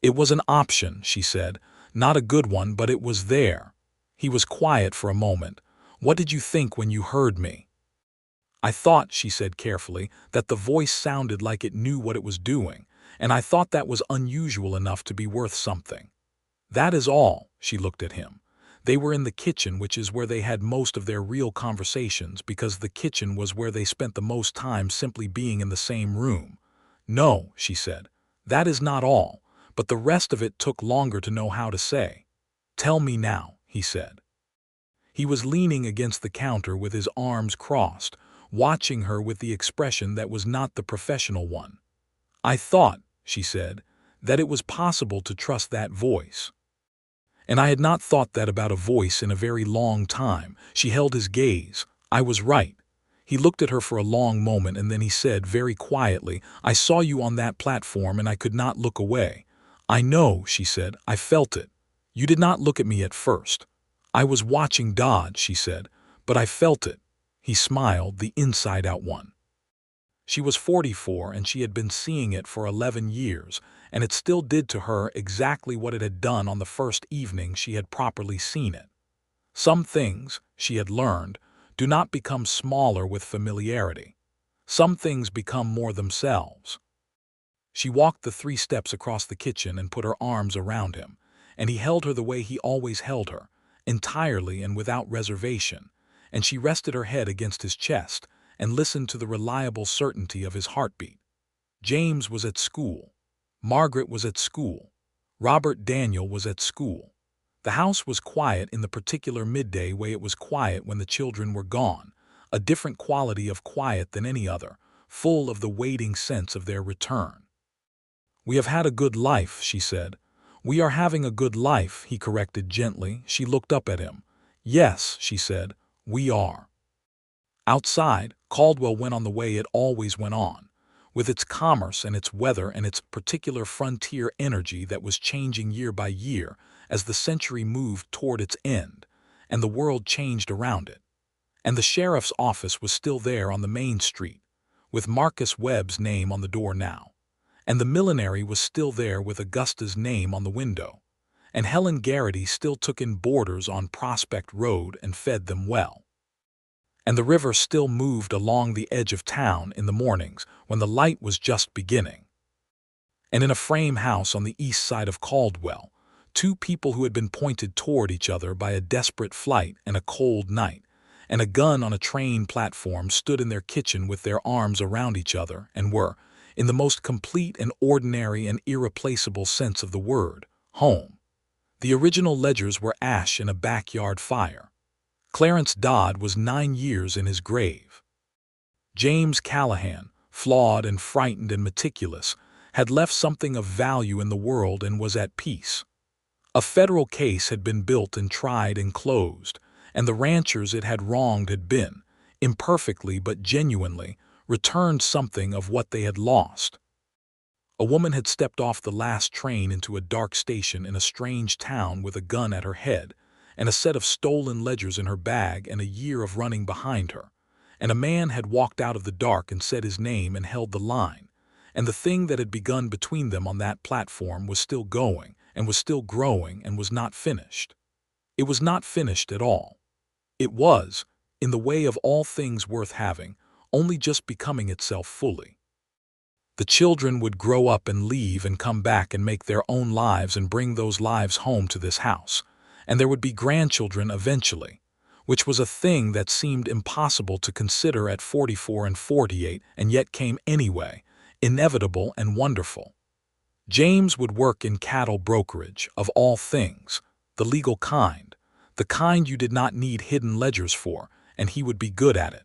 "It was an option," she said. "Not a good one, but it was there." He was quiet for a moment. "What did you think when you heard me?" "I thought," she said carefully, "that the voice sounded like it knew what it was doing, and I thought that was unusual enough to be worth something. That is all." She looked at him. They were in the kitchen, which is where they had most of their real conversations, because the kitchen was where they spent the most time simply being in the same room. "No," she said, "that is not all, but the rest of it took longer to know how to say." "Tell me now," he said. He was leaning against the counter with his arms crossed, watching her with the expression that was not the professional one. "I thought," she said, "that it was possible to trust that voice. And I had not thought that about a voice in a very long time." She held his gaze. "I was right." He looked at her for a long moment, and then he said very quietly, "I saw you on that platform and I could not look away." "I know," she said. "I felt it. You did not look at me at first." "I was watching Dodd," she said, "but I felt it." He smiled, the inside-out one. She was 44 and she had been seeing it for 11 years, and it still did to her exactly what it had done on the first evening she had properly seen it. Some things, she had learned, do not become smaller with familiarity. Some things become more themselves. She walked the 3 steps across the kitchen and put her arms around him, and he held her the way he always held her, entirely and without reservation, and she rested her head against his chest and listened to the reliable certainty of his heartbeat. James was at school. Margaret was at school. Robert Daniel was at school. The house was quiet in the particular midday way it was quiet when the children were gone, a different quality of quiet than any other, full of the waiting sense of their return. "We have had a good life," she said. "We are having a good life," he corrected gently. She looked up at him. "Yes," she said, "we are." Outside, Caldwell went on the way it always went on, with its commerce and its weather and its particular frontier energy that was changing year by year as the century moved toward its end, and the world changed around it. And the sheriff's office was still there on the main street, with Marcus Webb's name on the door now. And the millinery was still there with Augusta's name on the window. And Helen Garrity still took in boarders on Prospect Road and fed them well. And the river still moved along the edge of town in the mornings when the light was just beginning. And in a frame house on the east side of Caldwell, 2 people who had been pointed toward each other by a desperate flight and a cold night, and a gun on a train platform stood in their kitchen with their arms around each other and were, in the most complete and ordinary and irreplaceable sense of the word, home. The original ledgers were ash in a backyard fire. Clarence Dodd was 9 years in his grave. James Callahan, flawed and frightened and meticulous, had left something of value in the world and was at peace. A federal case had been built and tried and closed, and the ranchers it had wronged had been, imperfectly but genuinely, returned something of what they had lost. A woman had stepped off the last train into a dark station in a strange town with a gun at her head, and a set of stolen ledgers in her bag and a year of running behind her. And a man had walked out of the dark and said his name and held the line, and the thing that had begun between them on that platform was still going, and was still growing, and was not finished. It was not finished at all. It was, in the way of all things worth having, only just becoming itself fully. The children would grow up and leave and come back and make their own lives and bring those lives home to this house, and there would be grandchildren eventually, which was a thing that seemed impossible to consider at 44 and 48 and yet came anyway, inevitable and wonderful. James would work in cattle brokerage, of all things, the legal kind, the kind you did not need hidden ledgers for, and he would be good at it.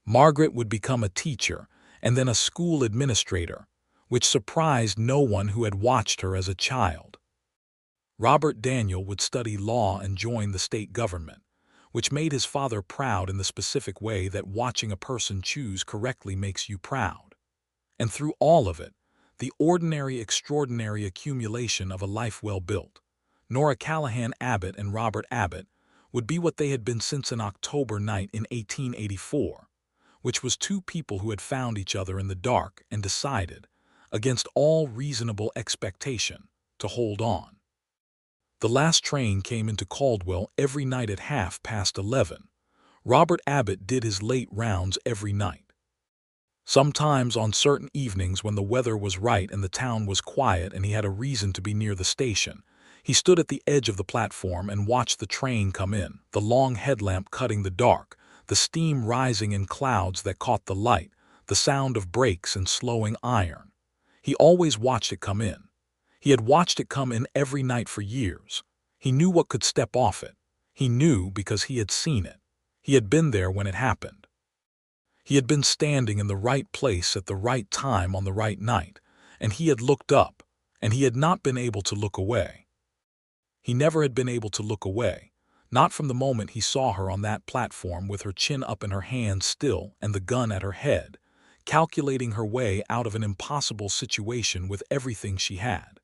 Margaret would become a teacher and then a school administrator, which surprised no one who had watched her as a child. Robert Daniel would study law and join the state government, which made his father proud in the specific way that watching a person choose correctly makes you proud. And through all of it, the ordinary, extraordinary accumulation of a life well built, Nora Callahan Abbott and Robert Abbott would be what they had been since an October night in 1884, which was 2 people who had found each other in the dark and decided, against all reasonable expectation, to hold on. The last train came into Caldwell every night at 11:30. Robert Abbott did his late rounds every night. Sometimes on certain evenings when the weather was right and the town was quiet and he had a reason to be near the station, he stood at the edge of the platform and watched the train come in, the long headlamp cutting the dark, the steam rising in clouds that caught the light, the sound of brakes and slowing iron. He always watched it come in. He had watched it come in every night for years. He knew what could step off it. He knew because he had seen it. He had been there when it happened. He had been standing in the right place at the right time on the right night, and he had looked up, and he had not been able to look away. He never had been able to look away, not from the moment he saw her on that platform with her chin up and her hands still and the gun at her head, calculating her way out of an impossible situation with everything she had.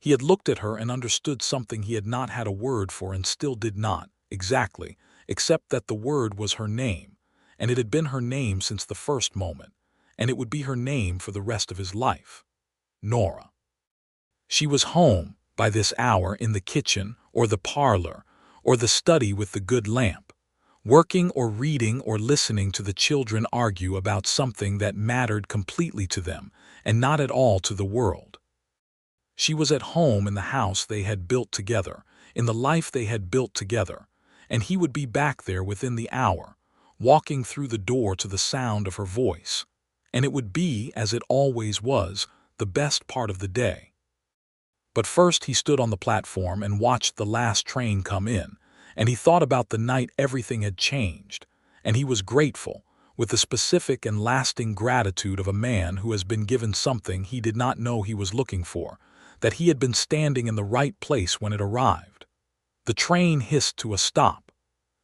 He had looked at her and understood something he had not had a word for and still did not, exactly, except that the word was her name, and it had been her name since the first moment, and it would be her name for the rest of his life. Nora. She was home, by this hour, in the kitchen, or the parlor, or the study with the good lamp, working or reading or listening to the children argue about something that mattered completely to them and not at all to the world. She was at home in the house they had built together, in the life they had built together, and he would be back there within the hour, walking through the door to the sound of her voice, and it would be, as it always was, the best part of the day. But first he stood on the platform and watched the last train come in, and he thought about the night everything had changed, and he was grateful, with the specific and lasting gratitude of a man who has been given something he did not know he was looking for, that he had been standing in the right place when it arrived. The train hissed to a stop.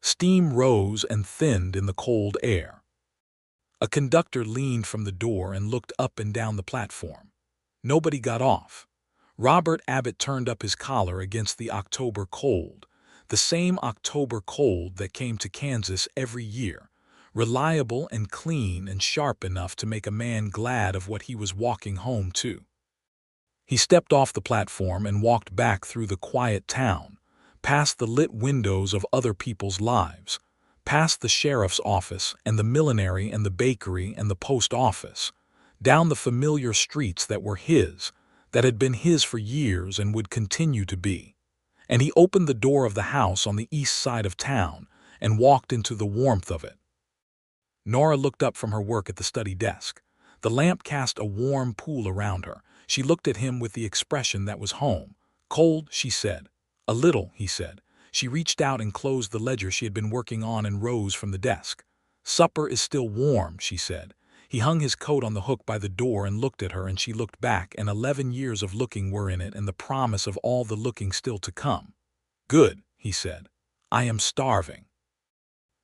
Steam rose and thinned in the cold air. A conductor leaned from the door and looked up and down the platform. Nobody got off. Robert Abbott turned up his collar against the October cold, the same October cold that came to Kansas every year, reliable and clean and sharp enough to make a man glad of what he was walking home to. He stepped off the platform and walked back through the quiet town, past the lit windows of other people's lives, past the sheriff's office and the millinery and the bakery and the post office, down the familiar streets that were his, that had been his for years and would continue to be. And he opened the door of the house on the east side of town and walked into the warmth of it. Nora looked up from her work at the study desk. The lamp cast a warm pool around her. She looked at him with the expression that was home. "Cold," she said. "A little," he said. She reached out and closed the ledger she had been working on and rose from the desk. "Supper is still warm," she said. He hung his coat on the hook by the door and looked at her, and she looked back, and 11 years of looking were in it and the promise of all the looking still to come. "Good," he said. "I am starving."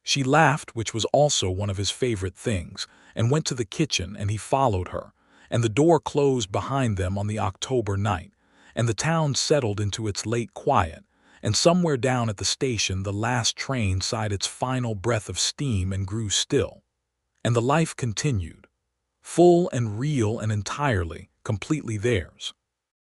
She laughed, which was also one of his favorite things, and went to the kitchen, and he followed her, and the door closed behind them on the October night, and the town settled into its late quiet, and somewhere down at the station the last train sighed its final breath of steam and grew still. And the life continued, full and real and entirely, completely theirs.